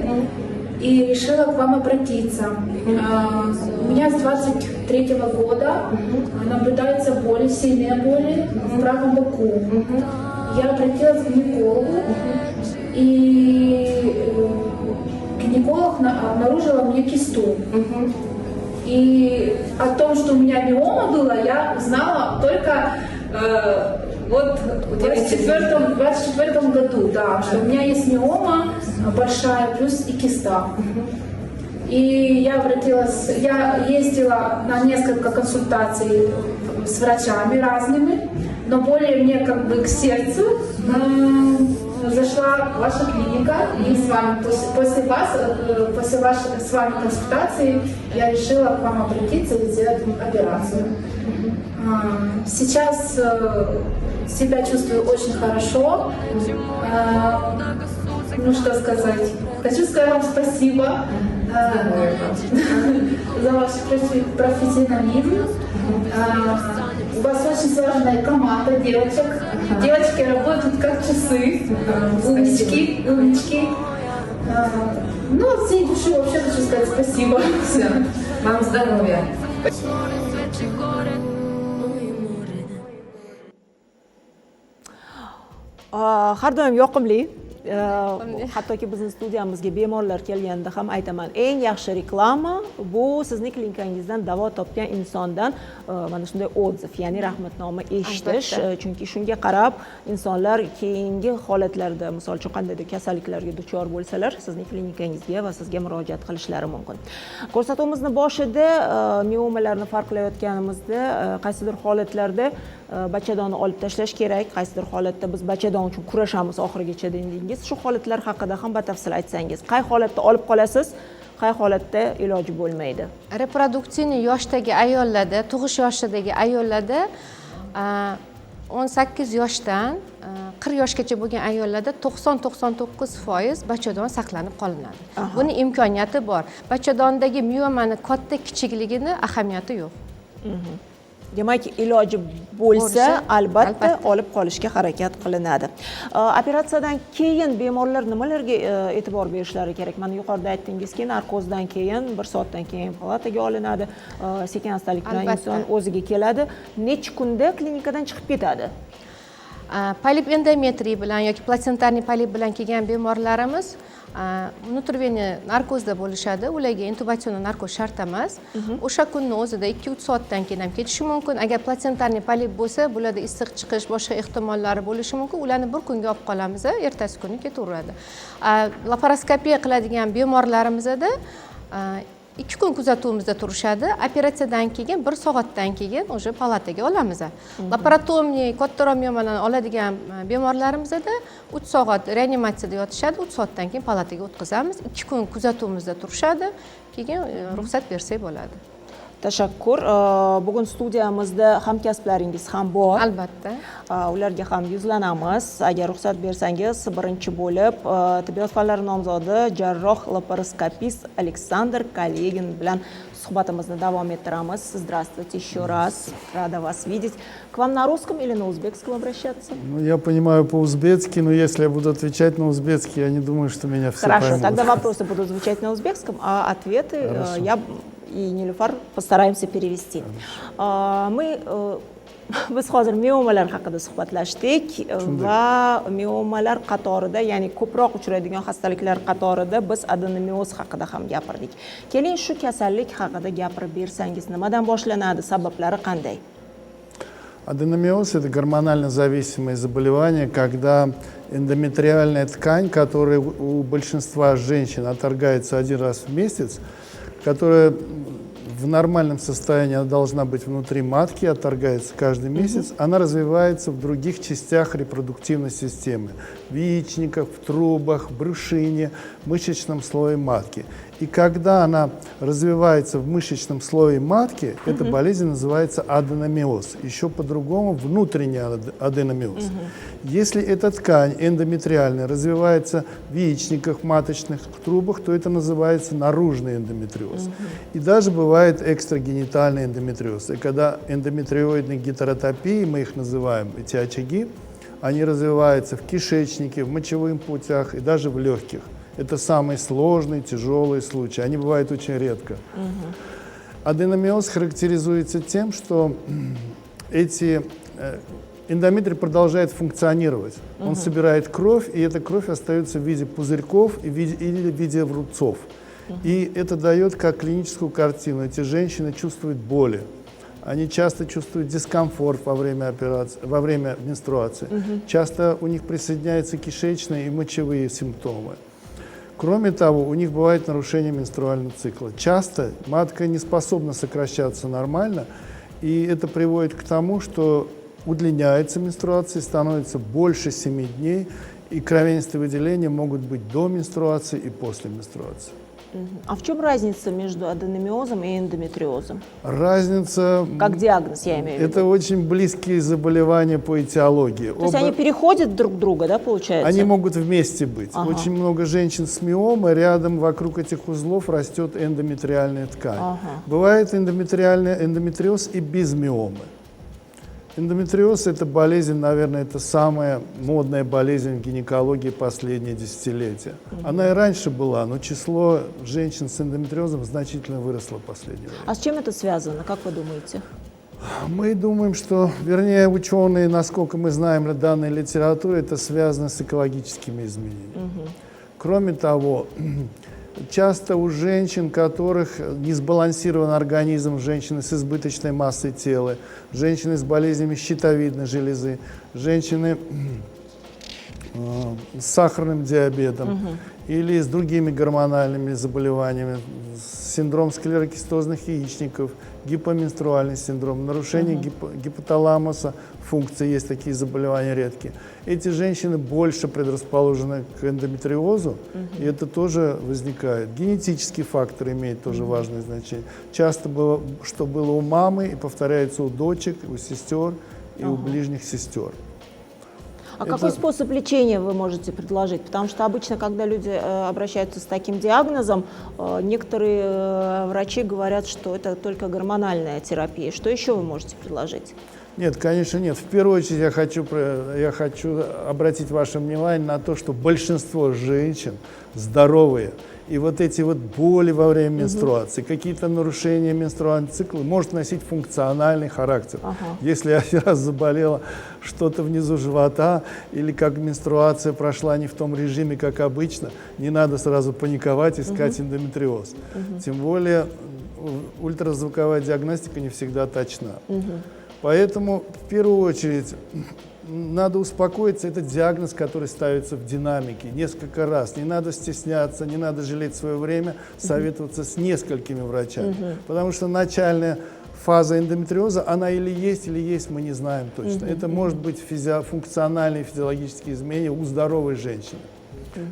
и решила к вам обратиться. У меня с 23-го года наблюдается боли, сильные боли в правом боку. Я обратилась к гинекологу, и гинеколог обнаружила мне кисту. И о том, что у меня миома была, я узнала только вот в 24 году, да, что у меня есть миома большая, плюс и киста. И я ездила на несколько консультаций с врачами разными, но более мне как бы к сердцу зашла ваша клиника, и с вами после вашей с вами консультации я решила к вам обратиться и сделать операцию. Сейчас себя чувствую очень хорошо. Ну что сказать? Хочу сказать вам спасибо за ваш профессионализм. У вас очень слаженная команда девочек. Девочки работают как часы. Умнички. Ну, от всей души вообще хочу сказать спасибо. Все. Вам здоровья. Har doim yoqimli. Hattoki bizning studiyamizga bemorlar kelganda ham aytaman, eng yaxshi reklama bu sizning klinikangizdan davo topgan insondan mana shunday отзыв, ya'ni rahmatnoma eshitish, chunki shunga qarab insonlar keyingi holatlarda, misol uchun qandaydir kasalliklarga duchor bo'lsalar, sizning klinikangizga va sizga murojaat qilishlari mumkin. Ko'rsatuvimizni boshida miomalarni farqlayotganimizda qaysidir holatlarda bachadonni olib tashlash kerak, qaysidir holatda biz bachadon uchun kurashamiz oxirigacha dedingiz. Shu holatlar haqida ham batafsil aytsangiz, qay holatda olib qolasiz, qay holatda iloji bo'lmaydi? Reproduktiv yoshdagi ayollarda, tug'ish yoshidagi ayollarda 18 yoshdan 40 yoshgacha bo'lgan ayollarda 90-99% bachadon saqlanib qolinadi. Buni imkoniyati bor. Bachadondagi miomani katta kichikligini ahamiyati yo'q. Demak, iloji bo'lsa, albatta olib qolishga harakat qilinadi. Operatsiyadan keyin bemorlar nimalarga e'tibor berishlari kerak? Mana yuqorida aytdingizki, narkozdan keyin 1 soatdan keyin palataga olinadi, sekin-astalik bilan inson o'ziga keladi. Necha kunda klinikadan chiqib ketadi? Polip endometriy bilan yoki plasentarniy polip bilan kelgan bemorlarimiz внутрiveniy narkozda bo'lishadi. Ularga intubatsion narkoz shart emas. O'sha kunning o'zida 2-3 soatdan keyin ham ketishi mumkin. Agar plasentarniy polip bo'lsa, bularda issiq chiqish, boshqa ehtimollari bo'lishi mumkin. Ularni bir kunga olib qolamiz, ertasi kuni ketaveradi. Laparoskopiya qiladigan bemorlarimizda 2 kun kuzatuvimizda turishadi. Operatsiyadan keyin 1 soatdan keyin o'sha palataga olamiz. Laparotomiya, kattaroq miomalarni oladigan bemorlarimizda 3 soat reanimatsiyada yotishadi, 3 soatdan keyin palataga o'tkazamiz. 2 kun kuzatuvimizda turishadi, keyin ruxsat bersak bo'ladi. Tashakkur. Bugun studiyamizda hamkasblaringiz ham bor. Albatta. Ularga ham yuzlanamiz. Agar ruxsat bersangiz, birinchi bo'lib tibbiyot fanlari nomzodi jarroh laparoskopist Aleksandr Kolegin bilan suhbatimizni davom ettiramiz. Здравствуйте еще раз. Рада вас видеть. К вам на русском или на узбекском обращаться? Ну, я понимаю по-узбекски, но если я буду отвечать на узбекский, я не думаю, что меня все Хорошо, поймут. тогда вопросы будут звучать на узбекском, а ответы я и Нилюфар постараемся перевести. Мы biz hozir miomalar haqida suhbatlashdik va miomalar qatorida, ya'ni ko'proq uchraydigan xastaliklar qatorida biz adenomioz haqida ham gapirdik. Keling, shu kasallik haqida gapirib bersangiz, nimadan boshlanadi, sabablari qanday? Аденомиоз – это гормонально зависимое заболевание, когда эндометриальная ткань, которая у большинства женщин отторгается один раз в месяц, которая в нормальном состоянии она должна быть внутри матки, отторгается каждый месяц, она развивается в других частях репродуктивной системы. В яичниках, в трубах, в брюшине, в мышечном слое матки. И когда она развивается в мышечном слое матки, эта болезнь называется аденомиоз. Еще по-другому внутренний аденомиоз. Если эта ткань эндометриальная развивается в яичниках, маточных трубах, то это называется наружный эндометриоз. И даже бывает экстрагенитальный эндометриоз. И когда эндометриоидные гетеротопии, мы их называем, эти очаги, они развиваются в кишечнике, в мочевых путях и даже в легких. Это самые сложные, тяжелые случаи. Они бывают очень редко. Аденомиоз характеризуется тем, что эти эндометрий продолжает функционировать. Он собирает кровь, и эта кровь остается в виде пузырьков или в виде рубцов. И это дает как клиническую картину. Эти женщины чувствуют боли. Они часто чувствуют дискомфорт во время операции, во время менструации. Часто у них присоединяются кишечные и мочевые симптомы. Кроме того, у них бывает нарушение менструального цикла. Часто матка не способна сокращаться нормально, и это приводит к тому, что удлиняется менструация, становится больше 7 дней, и кровянистые выделения могут быть до менструации и после менструации. А в чем разница между аденомиозом и эндометриозом? Разница... Как диагноз, я имею в виду. Это очень близкие заболевания по этиологии. То есть они переходят друг друга, да, получается? Они могут вместе быть. Ага. Очень много женщин с миомой, рядом вокруг этих узлов растет эндометриальная ткань. Ага. Бывает эндометриоз и без миомы. Эндометриоз – это болезнь, наверное, это самая модная болезнь в гинекологии последние десятилетия. Она и раньше была, но число женщин с эндометриозом значительно выросло в последнее время. А с чем это связано, как вы думаете? Мы думаем, что, вернее, ученые, насколько мы знаем данной литературы, это связано с экологическими изменениями. Кроме того, часто у женщин, у которых не сбалансирован организм, женщины с избыточной массой тела, женщины с болезнями щитовидной железы, женщины с сахарным диабетом или с другими гормональными заболеваниями, синдром склерокистозных яичников, гипоменструальный синдром, нарушение гипоталамуса, функции, есть такие заболевания редкие. Эти женщины больше предрасположены к эндометриозу, и это тоже возникает. Генетический фактор имеет тоже важное значение. Часто было, что было у мамы, и повторяется у дочек, у сестер и у ближних сестер. А какой способ лечения вы можете предложить? Потому что обычно, когда люди обращаются с таким диагнозом, некоторые врачи говорят, что это только гормональная терапия. Что еще вы можете предложить? Нет, конечно, нет. В первую очередь я хочу обратить ваше внимание на то, что большинство женщин здоровые. И вот эти вот боли во время менструации, какие-то нарушения менструального цикла может носить функциональный характер. Если один раз заболела что-то внизу живота, или как менструация прошла не в том режиме, как обычно, не надо сразу паниковать, искать эндометриоз. Тем более ультразвуковая диагностика не всегда точна. Поэтому в первую очередь надо успокоиться, это диагноз, который ставится в динамике несколько раз. Не надо стесняться, не надо жалеть свое время, советоваться с несколькими врачами. Потому что начальная фаза эндометриоза, она или есть, мы не знаем точно. Это может быть функциональные физиологические изменения у здоровой женщины.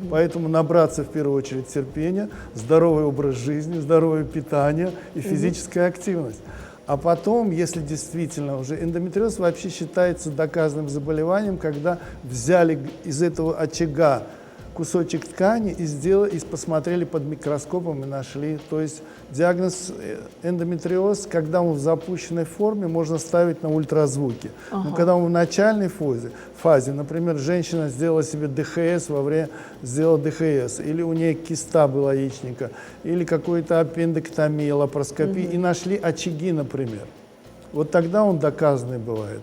Поэтому набраться в первую очередь терпения, здоровый образ жизни, здоровое питание и физическая активность. А потом, если действительно уже эндометриоз вообще считается доказанным заболеванием, когда взяли из этого очага кусочек ткани и сделали, и посмотрели под микроскопом и нашли. То есть диагноз эндометриоз, когда он в запущенной форме, можно ставить на ультразвуке. Но когда он в начальной фазе, например, женщина сделала себе ДХС, сделала ДХС, или у нее киста была яичника, или какой-то аппендэктомия, лапароскопия, и нашли очаги, например. Вот тогда он доказанный бывает.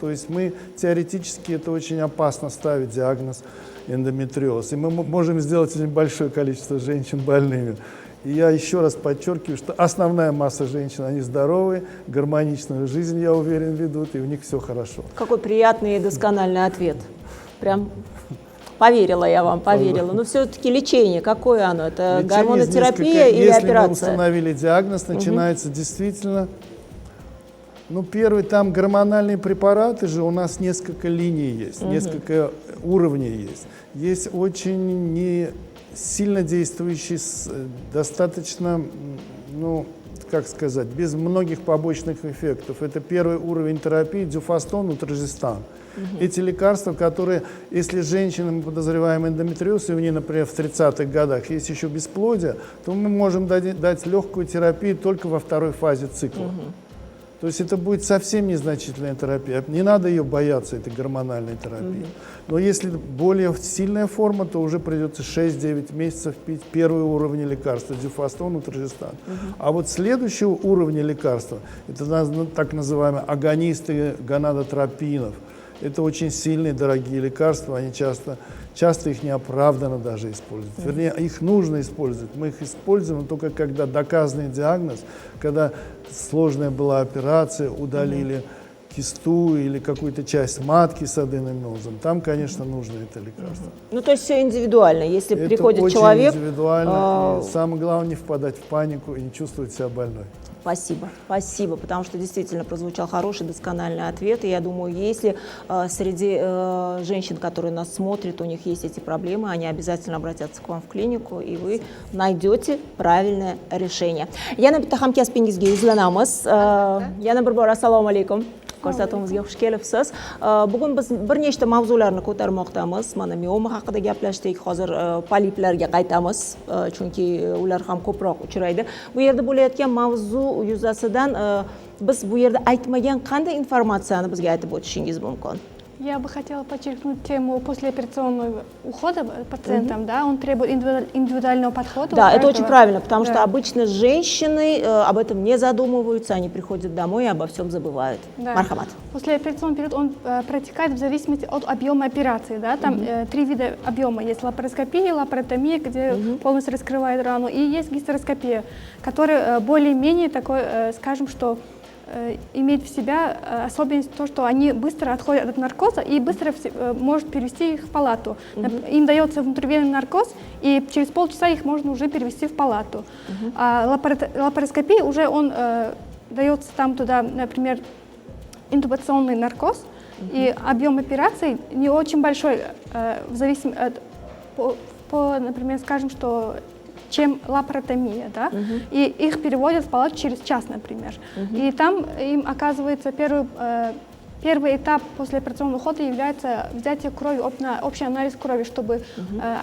То есть мы теоретически это очень опасно ставить диагноз эндометриоз. И мы можем сделать очень большое количество женщин больными. И я еще раз подчеркиваю, что основная масса женщин, они здоровые, гармоничную жизнь, я уверен, ведут, и у них все хорошо. Какой приятный и доскональный ответ. Прям поверила я вам, поверила. Но все-таки лечение, какое оно? Это гормонотерапия или если операция? мы установили диагноз, начинается действительно... Ну, первый, там гормональные препараты же, у нас несколько линий есть, несколько уровней есть. Есть очень не сильно действующий, достаточно, ну, как сказать, без многих побочных эффектов. Это первый уровень терапии, дюфастон, утражистан. Эти лекарства, которые, если женщина, мы подозреваем эндометриоз, и у нее, например, в 30-х годах есть еще бесплодие, то мы можем дать легкую терапию только во второй фазе цикла. То есть это будет совсем незначительная терапия. Не надо ее бояться, этой гормональной терапии. Но если более сильная форма, то уже придется 6-9 месяцев пить первый уровень лекарства, дюфастон, утражистан. А вот следующего уровня лекарства, это так называемые агонисты гонадотропинов. Это очень сильные, дорогие лекарства, они часто их неоправданно даже используют. Вернее, их нужно использовать. Мы их используем только когда доказанный диагноз, когда сложная была операция, удалили кисту или какую-то часть матки с аденомиозом. Там, конечно, нужно это лекарство. Ну, то есть все индивидуально. Если Это приходит очень человек... индивидуально. И самое главное, не впадать в панику и не чувствовать себя больной. Спасибо, спасибо, потому что действительно прозвучал хороший, доскональный ответ. И я думаю, если среди женщин, которые нас смотрят, у них есть эти проблемы, они обязательно обратятся к вам в клинику, и вы найдете правильное решение. Yana bitta hamkasbingizga yuzlanamiz. Yana bir bor assalomu alaykum. Ko'rsatuvimizga xush kelibsiz. Bugun biz bir nechta mavzularni ko'tarmoqdamiz. Mana mioma haqida gaplashdik. Hozir poliplarga qaytamiz, chunki ular ham ko'proq uchraydi. Bu yerda bo'layotgan mavzu yuzasidan biz bu yerda aytmagan qanday informatsiyani bizga aytib o'tishingiz mumkin? Я бы хотела подчеркнуть тему послеоперационного ухода пациентам, да, он требует индивидуального подхода. Да, это очень правильно, потому что обычно женщины об этом не задумываются, они приходят домой и обо всем забывают. Да. Мархамат. Послеоперационный период, он протекает в зависимости от объема операции, да, там 3 вида объема, есть лапароскопия, лапаротомия, где полностью раскрывает рану, и есть гистероскопия, которая более-менее такой, скажем, что имеет в себя особенность то, что они быстро отходят от наркоза и быстро может перевести их в палату. Им дается внутривенный наркоз, и через полчаса их можно уже перевести в палату. А лапароскопия уже он дается там туда, например, интубационный наркоз, и объем операций не очень большой, в зависимости от, например, скажем, что чем лапаротомия, да, и их переводят в палату через час, например. И там им оказывается первый этап послеоперационного ухода является взятие крови, общий анализ крови, чтобы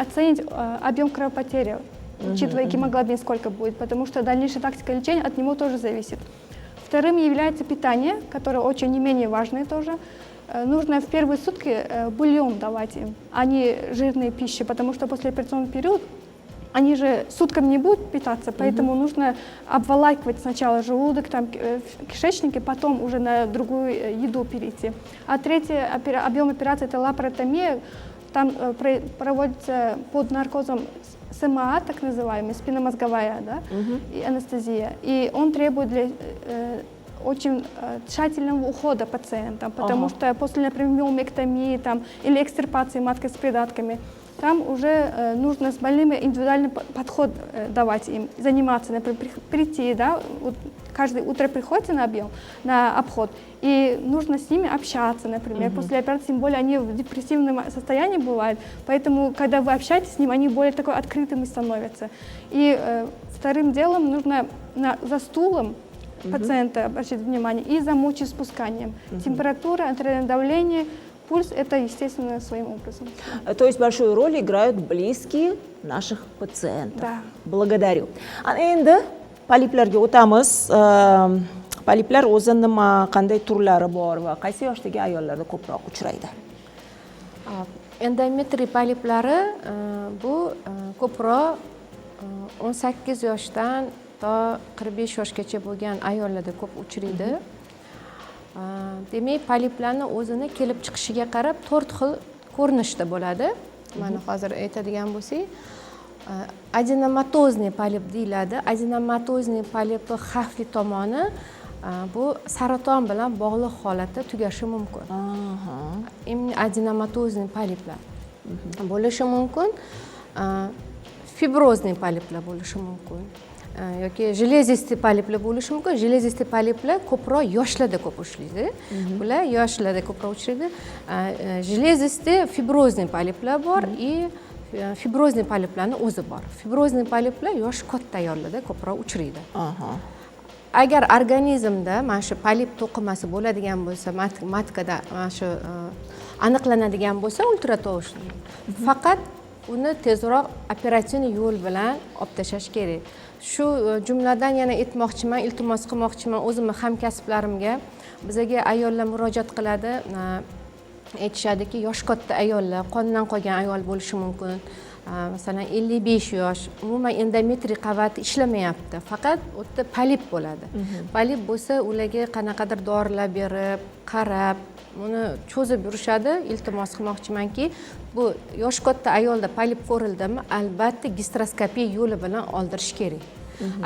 оценить объем кровопотери, учитывая гемоглобин сколько будет, потому что дальнейшая тактика лечения от него тоже зависит. Вторым является питание, которое очень не менее важное тоже. Нужно в первые сутки бульон давать им, а не жирные пищи, потому что послеоперационный период они же сутками не будут питаться, поэтому нужно обволакивать сначала желудок, там, кишечники, потом уже на другую еду перейти. А третий объем операции – это лапаротомия. Там проводится под наркозом СМА, так называемая, спинномозговая, да, и анестезия. И он требует очень тщательного ухода пациента, потому что после, например, миомэктомии там, или экстирпации матки с придатками, там уже нужно с больными индивидуальный подход давать им, заниматься, например, прийти, да, вот каждое утро приходите на обход, и нужно с ними общаться, например, после операции, тем более они в депрессивном состоянии бывают, поэтому, когда вы общаетесь с ним, они более такой открытыми становятся. И вторым делом нужно за стулом пациента обращать внимание и за мочеиспусканием. Температура, артериальное давление, пульс это естественно своим образом. То есть большую роль играют близкие наших пациентов. Да. Благодарю. Endi poliplarga o'tamiz. Poliplar o'zi nima, qanday turlari bor va qaysi yoshdagi ayollarda ko'proq uchraydi? Endometriy poliplari bu ko'proq 18 yoshdan to 45 yoshgacha bo'lgan ayollarda ko'p uchraydi. Demak, poliplarni o'zini kelib chiqishiga qarab 4 xil ko'rinishda bo'ladi. Mana hozir aytadigan bo'lsak, adenomatozniy polip deyiladi. Adenomatozniy polipni xavfli tomoni bu saraton bilan bog'liq holatda tugashi mumkin. Adenomatozniy poliplar bo'lishi mumkin, fibrozniy poliplar bo'lishi mumkin. Yoki железистый poliplar bo'lishi mumkin. Железистый poliplar ko'proq yoshlarda ko'p uchraydi. Bular yoshlarda ko'proq uchraydi. Железистый fibrozniy poliplar bor и fibrozniy poliplarning o'zi bor. Fibrozniy poliplar yosh katta ayollarda ko'proq uchraydi. Agar organizmda mana shu polip to'qimasi bo'ladigan bo'lsa, matkada mana shu aniqlanadigan bo'lsa, ultratovush. Faqat uni tezroq operatsion yo'l bilan olib tashlash kerak. Shu jumladan yana aytmoqchiman, iltimos qilmoqchiman o'zimni hamkasblarimga. Bizga ayollar murojaat qiladi, aytishadiki, yosh katta ayollar, qondan qolgan ayol bo'lishi mumkin. Masalan 55 yosh, umuman endometriy qavati ishlamayapti. Faqat u yerda polip bo'ladi. Polip bo'lsa, ularga qanaqadir dorilar berib, qarab, uni cho'zib yurishadi. Iltimos qilmoqchimanki, bu yosh katta ayolda polip ko'rildimi, albatta gastroskopiya yo'li bilan oldirish kerak.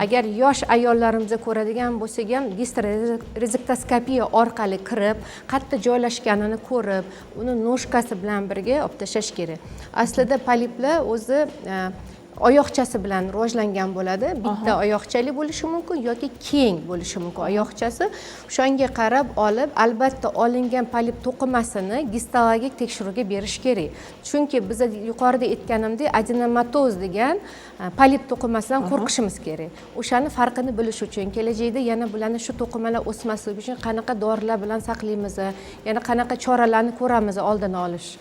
Agar yosh ayollarimizga ko'radigan bo'lsak ham gistorektoskopiya orqali kirib, qayerda joylashganini ko'rib, uni noshkasi bilan birga olib tashlash kerak. Aslida poliplar o'zi oyoqchasi bilan rivojlangan bo'ladi. Bitta oyoqchali bo'lishi mumkin yoki keng bo'lishi mumkin oyoqchasi. O'shanga qarab olib, albatta olingan polip to'qimasini gistologik tekshiruvga berish kerak. Chunki biz yuqorida aytganimdek, adenomatoz degan polip to'qimasidan qo'rqishimiz kerak. O'shani farqini bilish uchun, kelajakda yana bularni shu to'qimalar o'smasligi uchun qanaqa dorilar bilan saqlaymiz, yana qanaqa choralarni ko'ramiz oldini olish.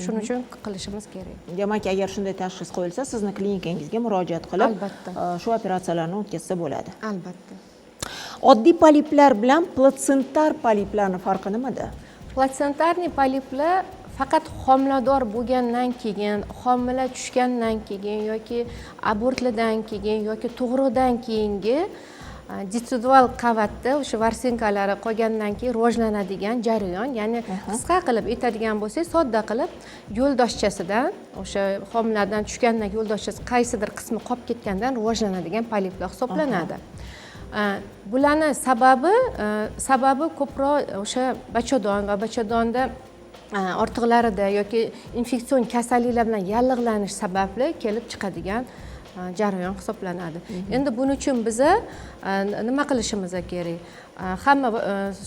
Shuning uchun qilishimiz kerak. Demak, agar shunday tashxis qo'yilsa, sizni klinikangizga murojaat qilib, Albatta. Shu operatsiyalarni o'tkazsa bo'ladi. Albatta. Oddiy poliplar bilan platsentar poliplarning farqi nimada? Platsentarniy poliplar faqat homilador bo'lgandan keyin, homila tushgandan keyin yoki abortlardan keyin yoki tug'ruqdan keyingi detsidual qavatda o'sha varsinkalari qolgandan keyin rivojlanadigan jarayon, ya'ni qisqa qilib aytadigan bo'lsak, sodda qilib yo'ldoshchasidan, o'sha homiladan tushgandan keyin yo'ldoshchasi qaysidir qismi qolib ketgandan rivojlanadigan poliplar hisoblanadi. Bularni sababi ko'proq o'sha bachadon va bachadonda ortiqlarida yoki infeksion kasalliklar bilan yallig'lanish sababli kelib chiqadigan jarayon hisoblanadi. Endi buning uchun biza nima qilishimiz kerak? Hamma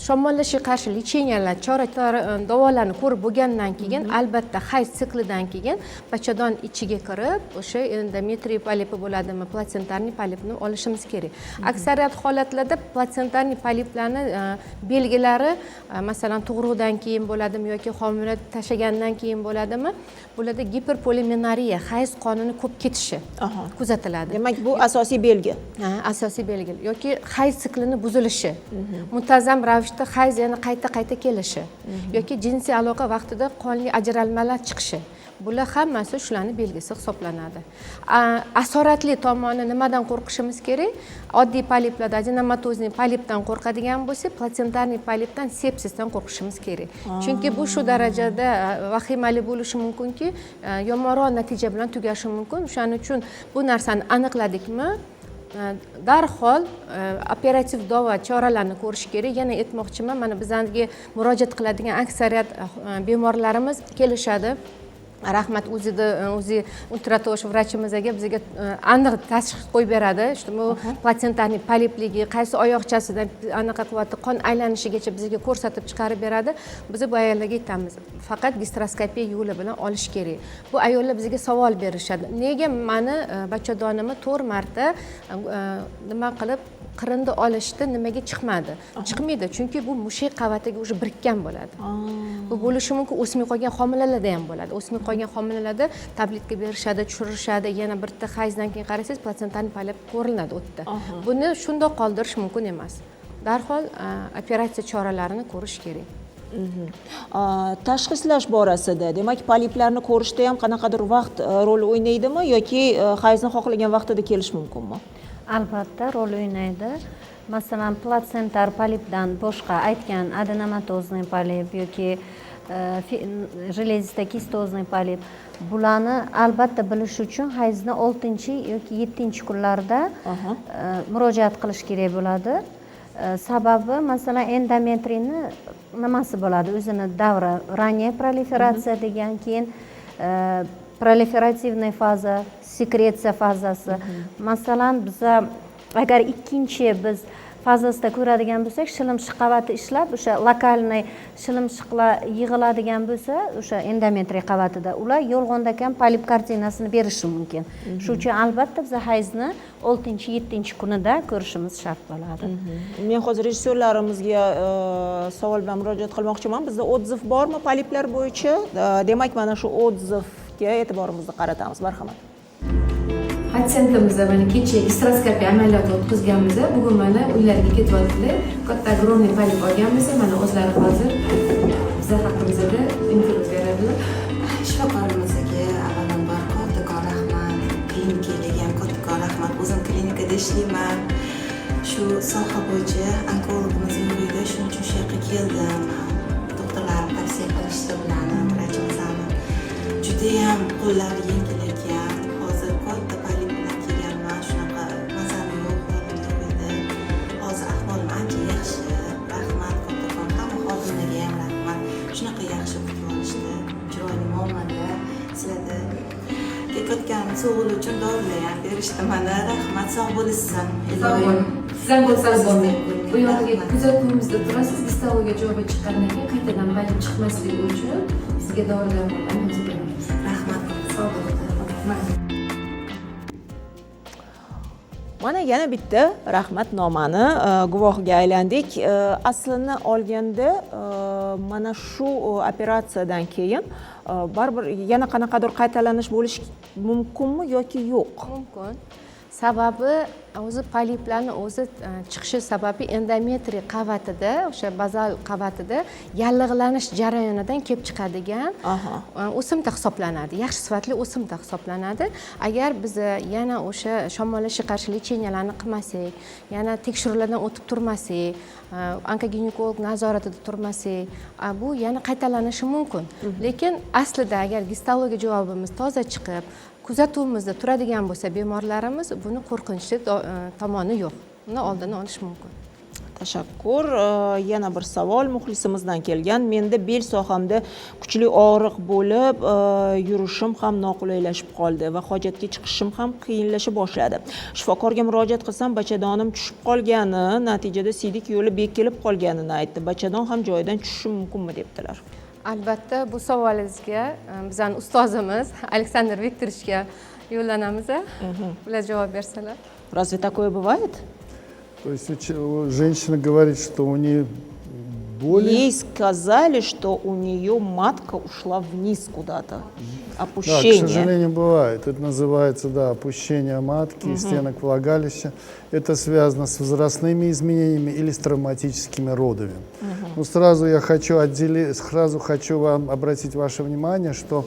shamollashga qarshi lecheniyalar, chora davolarni ko'rib bo'lgandan keyin, albatta hayz siklidan keyin bachadon ichiga kirib, o'sha endometriy polipi bo'ladimi, platsentarniy polipni olishimiz kerak. Aksariyat holatlarda platsentarniy poliplarni belgilari, masalan, tug'ruqdan keyin bo'ladimi yoki homila tashlagandan keyin bo'ladimi, bularda giperpoliminariya, hayz qonini ko'p ketishi kuzatiladi. Demak, bu asosiy belgi. Asosiy belgi yoki hayz siklini buzilishi. Muntazam ravishda hayz yana qayta kelishi yoki jinsiy aloqa vaqtida qonli ajralmalar chiqishi. Bular hammasi shularning belgisi hisoblanadi. Asoratli tomoni nimadan qo'rqishimiz kerak? Oddiy poliplarda adenomatozniy polipdan qo'rqadigan bo'lsak, platsentarniy polipdan, sepsisdan qo'rqishimiz kerak. Chunki bu shu darajada vahimali bo'lishi mumkinki, yomonroq natija bilan tugashi mumkin. Shuning uchun bu narsani aniqladikmi, darhol operativ davo choralarni ko'rish kerak. Yana aytmoqchiman, mana bizlarga murojaat qiladigan aksariyat bemorlarimiz kelishadi. Rahmat o'zi ultratovush vrachimizga bizga aniq tashxis qo'yib beradi. Bu platsentarniy polipligi, qaysi oyoqchasidan anaqa quvvatli qon aylanishigacha bizga ko'rsatib chiqarib beradi. Biz bu ayollarga aytamiz, faqat gastroskopiya yo'li bilan olish kerak. Bu ayollar bizga savol berishadi. Nega meni bachadonimni 4 marta nima qilib qirinda olishdi, nimaga chiqmadi? Chiqmaydi, chunki bu mushak qavatiga o'sha birikkan bo'ladi. bu bo'lishi mumkin o'smay qolgan homilalarda ham bo'ladi. O'smay qolgan homilalarda tabletka berishadi, tushirishadi, yana bitta hayzdan keyin qarasangiz platsentani polip ko'rinadi o'tda. Buni shundoq qoldirish mumkin emas. Darhol operatsiya choralarini ko'rish kerak. Tashxislash borasida, demak, poliplarni ko'rishda ham qanaqadir vaqt rol o'ynaydimi yoki hayzni xohlagan vaqtida kelish mumkinmi? Albatta rol o'ynaydi. Masalan, platsentar polipdan boshqa aytgan adenomatozniy polip yoki железистокистозный polip, bularni albatta bilish uchun hayzni 6 yoki 7 kunlarda murojaat qilish kerak bo'ladi. Sababi masalan endometriyni nimasi bo'ladi? O'zini davri ранняя proliferatsiya degan, keyin proliferativniy faza, sekretsiya fazasi. Masalan, biza agar ikkinchi biz fazasida ko'radigan bo'lsak, shilimshiq qavati ishlab, o'sha lokalniy shilimshiqlar yig'iladigan bo'lsa, o'sha endometriy qavatida ular yolg'ondakan polip kartinasini berishi mumkin. Shuning uchun albatta biz hayzni 6-7 kunida ko'rishimiz shart bo'ladi. Men hozir rejissyorlarimizga savol bilan murojaat qilmoqchiman. Bizda otziv bormi poliplar bo'yicha? Demak, mana shu otzivga e'tiborimizni qaratamiz. Marhamat. Patsientimizda mana kecha gastroskopiya amaliyoti o'tkazganmiz. Bugun mana uylariga ketyaptilar. Katta огромный polip olganmiz. Mana o'zlari hozir bizlar haqimizda intervyu beradilar. Shifokorimizga avvalambor kattakon rahmat, klinikaga ham kattakon rahmat. O'zim klinikada ishlayman. Shu soha bo'yicha onkologimiz yo'lida shuning uchun shu yerga keldim. Doktorlarim tavsiya qilishdi bilan vrachimiz ham juda ham qo'llari yengil ekan. Hozir katta polip bilan kelganman. Shunaqa mazani yo'q bo'ldi. Hozir ahvolim ancha yaxshi. Rahmat kattakon hamma xodimlarga ham rahmat. Shunaqa yaxshi kutib olishdi. Chiroyli muomala, sizlarda ketayotgan sog'liq uchun dorilar ham berishdi. Mana rahmat, sog' bo'lishsin. Siz ham bo'lsangiz bo'lmaydi. Bu yoqqa kuzatuvimizda turasiz. Histologiya javobi chiqqandan keyin qaytadan polip chiqmasligi uchun sizga dorilar beramiz. Rahmat. Sog' bo'ling. Mana yana bitta rahmatnomani guvohiga aylandik. Aslini olganda mana shu operatsiyadan keyin baribir yana qanaqadir qaytalanish bo'lishi mumkinmi yoki yo'q? Mumkin. Sababi o'zi poliplarni o'zi chiqishi sababi endometriy qavatida, o'sha bazal qavatida yallig'lanish jarayonidan kelib chiqadigan o'simta hisoblanadi. Yaxshi sifatli o'simta hisoblanadi. Agar biz yana o'sha shamollashga qarshi lecheniyalarni qilmasak, yana tekshiruvlardan o'tib turmasak, onkoginekolog nazoratida turmasak, bu yana qaytalanishi mumkin. Lekin aslida agar gistologiya javobimiz toza chiqib, kuzatuvimizda turadigan bo'lsa bemorlarimiz, buni qo'rqinchli tomoni yo'q. Uni oldini olish mumkin. Tashakkur. Yana bir savol muxlisimizdan kelgan. Menda bel sohamda kuchli og'riq bo'lib, yurishim ham noqulaylashib qoldi va hojatga chiqishim ham qiyinlasha boshladi. Shifokorga murojaat qilsam, bachadonim tushib qolgani, natijada siydik yo'li bekilib qolganini aytdi. Bachadon ham joyidan tushishi mumkinmi debdilar. Albatta bu savolingizga bizning ustozimiz Aleksandr Viktorovичga yo'llanamiz. Ular javob bersalar. Разве такое бывает? То есть женщина говорит, что у нее боли. Ей сказали, что у нее матка ушла вниз куда-то. Да, Опущение. к сожалению, бывает. Это называется, да, опущение матки, стенок влагалища. Это связано с возрастными изменениями или с травматическими родами. Но сразу хочу вам обратить ваше внимание, что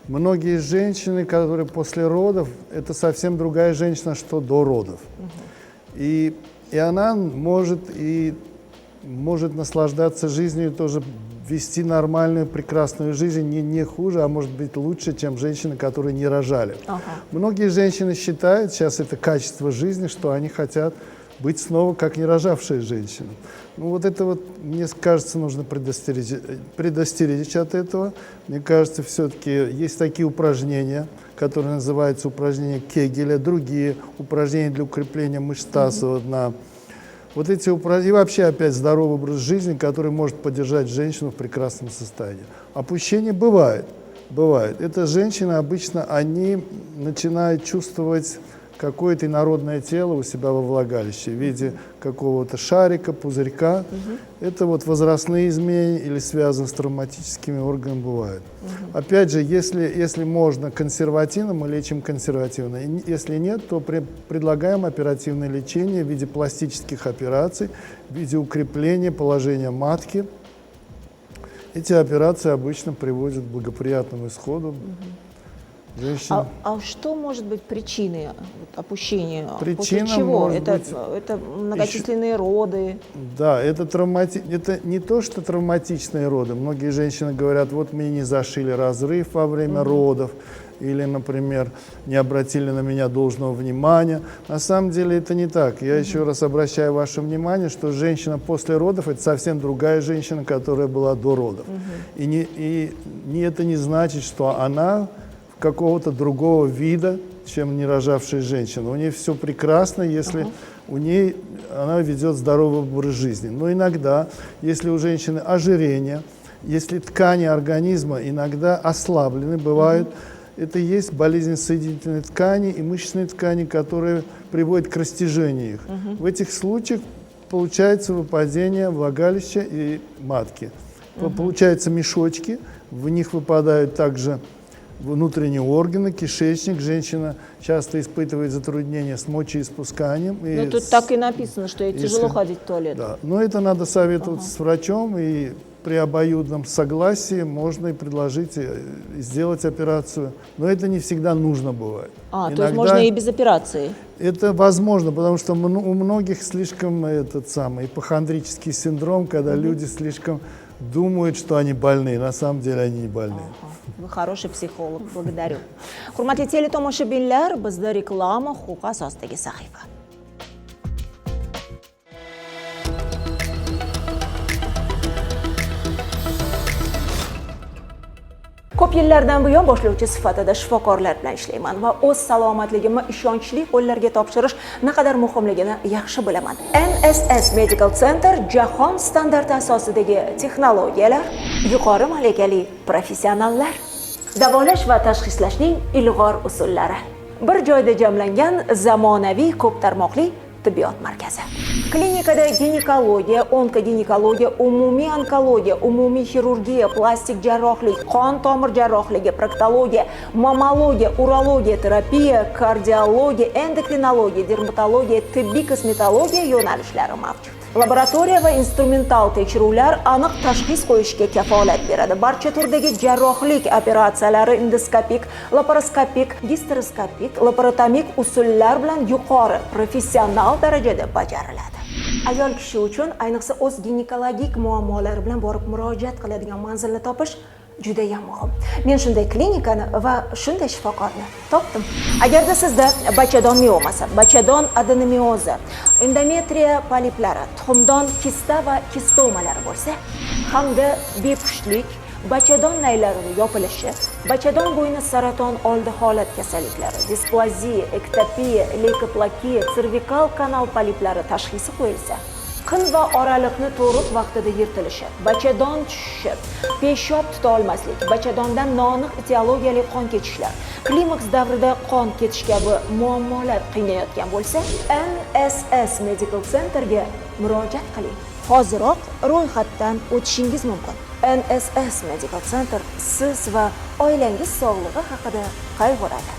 многие женщины, которые после родов, это совсем другая женщина, что до родов. И она может наслаждаться жизнью и тоже вести нормальную, прекрасную жизнь не хуже, а может быть лучше, чем женщины, которые не рожали. Многие женщины считают, сейчас это качество жизни, что они хотят быть снова как не рожавшие женщины. Ну вот это вот, мне кажется, нужно предостеречь от этого. Мне кажется, все-таки есть такие упражнения, которые называются упражнения Кегеля, другие упражнения для укрепления мышц тазового дна. Вот эти упражнения, и вообще опять здоровый образ жизни, который может поддержать женщину в прекрасном состоянии. Опущение бывает. Это женщины обычно, они начинают чувствовать какое-то инородное тело у себя во влагалище в виде какого-то шарика, пузырька. Это вот возрастные изменения или связаны с травматическими органами бывают. Опять же, если можно консервативно, мы лечим консервативно. Если нет, то предлагаем оперативное лечение в виде пластических операций, в виде укрепления положения матки. Эти операции обычно приводят к благоприятному исходу. Женщина. А что может быть причиной опущения? Причина После чего? может быть Это многочисленные роды? Да, это не то, что травматичные роды. Многие женщины говорят, вот мне не зашили разрыв во время родов, или, например, не обратили на меня должного внимания. На самом деле это не так. Я еще раз обращаю ваше внимание, что женщина после родов – это совсем другая женщина, которая была до родов. И это не значит, что она какого-то другого вида, чем не рожавшая женщина. У нее все прекрасно, если она ведет здоровый образ жизни. Но иногда, если у женщины ожирение, если ткани организма иногда ослаблены, бывают, это есть болезнь соединительной ткани и мышечной ткани, которые приводят к растяжению их. В этих случаях получается выпадение влагалища и матки. Получаются мешочки, в них выпадают также внутренние органы, кишечник. Женщина часто испытывает затруднения с мочеиспусканием. Ну, тут так и написано, что тяжело ходить в туалет. Да. Но это надо советоваться с врачом, и при обоюдном согласии можно и предложить сделать операцию. Но это не всегда нужно бывает. То есть можно и без операции? Это возможно, потому что у многих слишком ипохондрический синдром, когда люди слишком думают, что они больны, на самом деле они не больны. Вы хороший психолог, благодарю. Hurmatli teletomoshabinlar, bizda reklama huquqi asosidagi sahifa. Ko'p yillardan buyon boshlovchi sifatida shifokorlar bilan ishlayman va o'z salomatligimni ishonchli qo'llarga topshirish naqadar muhimligini yaxshi bilaman. NSS Medical Center jahon standarti asosidagi texnologiyalar, yuqori malakali professionallar, davolash va tashxislashning ilg'or usullari. Bir joyda jamlangan zamonaviy ko'p tarmoqli tibbiyot markazi. Klinikada ginekologiya, onkoginekologiya, umumiy onkologiya, umumiy xirurgiya, plastik jarrohlik, qon tomir jarrohligi, proktologiya, mammologiya, urologiya, terapiya, kardiologiya, endokrinologiya, dermatologiya, tibbiy kosmetologiya yo'nalishlari mavjud. Laboratoriya va instrumental tekshiruvlar aniq tashxis qo'yishga kafolat beradi. Barcha turdagi jarrohlik operatsiyalari endoskopik, laparoskopik, gisteroskopik, laparotomik usullar bilan yuqori professional darajada bajariladi. Ayol kishi uchun ayniqsa o'z ginekologik muammolari bilan borib murojaat qiladigan manzilni topish juda ham muhim. Men shunday klinikani va shunday shifokorni topdim. Agarda sizda bachadon miomasi, bachadon adenomiozi, endometriya poliplari, tuxumdon kista va kistomalari bo'lsa, hamda bepushtlik, bachadon naylarining yopilishi, bachadon bo'yni saraton oldi holat kasalliklari, displaziya, ektopiya, leykoplakiya, servikal kanal poliplari tashxisi qo'yilsa, qin va oraliqni to'riq vaqtida yirtilishi, bachadon tushishi, peshob tuta olmaslik, bachadondan noaniq etiologiyali qon ketishlar, klimaks davrida qon ketish kabi muammolar qiynayotgan bo'lsa, NSS Medical Centerga murojaat qiling. Hoziroq ro'yxatdan o'tishingiz mumkin. NSS Medical Center siz va oilangiz sog'lig'i haqida qayg'uradi.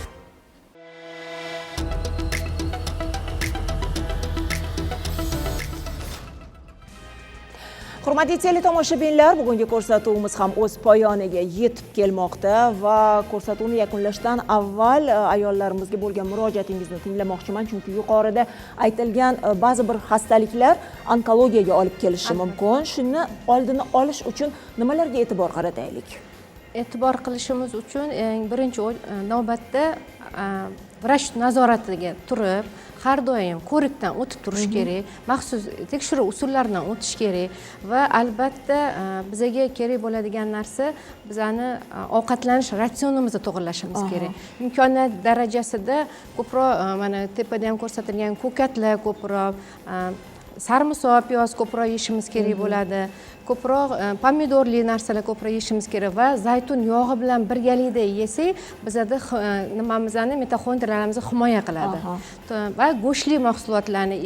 Hurmatli teletomoshabinlar, bugungi ko'rsatuvimiz ham o'z poyoniga yetib kelmoqda va ko'rsatuvni yakunlashdan avval ayollarimizga bo'lgan murojaatingizni tinglamoqchiman, chunki yuqorida aytilgan ba'zi bir xastaliklar onkologiyaga olib kelishi mumkin. Shuni oldini olish uchun nimalarga e'tibor qarataylik? E'tibor qilishimiz uchun birinchi navbatda vrach nazoratiga turib, har doim ko'rikdan o'tib turish kerak, maxsus tekshiruv usullaridan o'tish kerak va albatta bizga kerak bo'ladigan narsa bizani ovqatlanish ratsionimizni to'g'irlashimiz kerak. Imkoniyat darajasida ko'proq mana tepada ham ko'rsatilgan ko'katlar, ko'proq sarımsoq, piyoz ko'proq yeyishimiz kerak bo'ladi. Ko'proq pomidorli narsalar ko'proq yeyishimiz kerak va zaytun yog'i bilan birgalikda yesak, bizada nimamizni mitoxondriyalarimizni himoya qiladi. Va go'shtli mahsulotlarni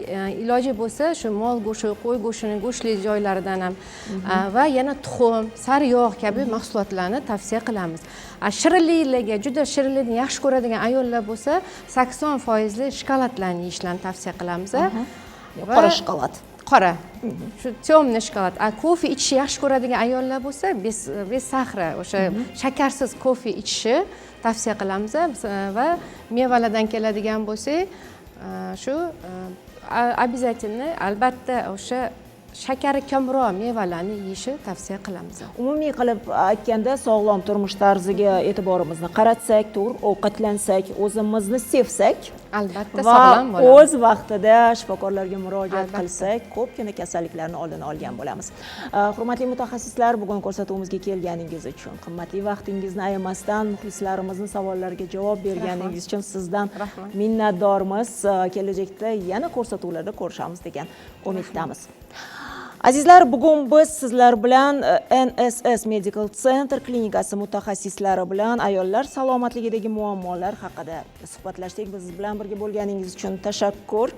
iloji bo'lsa, shu mol go'shti, qo'y go'shtini go'shtli joylaridan ham va yana tuxum, sariyog' kabi mahsulotlarni tavsiya qilamiz. Shirinliklarga, juda shirinlikni yaxshi ko'radigan ayollar bo'lsa, 80% shokoladlarni yeyishlarini tavsiya qilamiz. Qora shokolad. Qora. Shu temniy shokolad. Kofe ichishni yaxshi ko'radigan ayollar bo'lsa, bez sahra, o'sha shakarsiz kofe ichishni tavsiya qilamiz va mevalardan keladigan bo'lsak, shu обязательно albatta o'sha shakari kamroq mevalarni yeyishni tavsiya qilamiz. Umumiy qilib aytganda, sog'lom turmush tarziga e'tiborimizni qaratsak, to'g'ri ovqatlansak, o'zimizni sevsak, albatta va sog'lom bo'lamiz. o'z vaqtida shifokorlarga murojaat qilsak, ko'pgina kasalliklarni oldini olgan bo'lamiz. Hurmatli mutaxassislar, bugun ko'rsatuvimizga kelganingiz uchun, qimmatli vaqtingizni ayamasdan muxlislarimizni savollariga javob berganingiz uchun sizdan minnatdormiz. Kelajakda yana ko'rsatuvlarda ko'rishamiz degan umiddamiz. Azizlar, bugun biz sizlar bilan NSS Medical Center klinikasi mutaxassislari bilan ayollar salomatligidagi muammolar haqida suhbatlashdik. Biz bilan birga bo'lganingiz uchun tashakkur.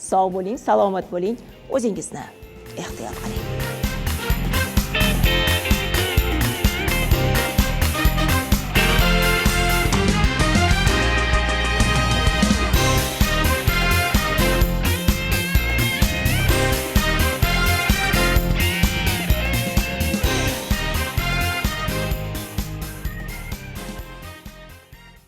Sog' bo'ling, salomat bo'ling, o'zingizni ehtiyot qiling.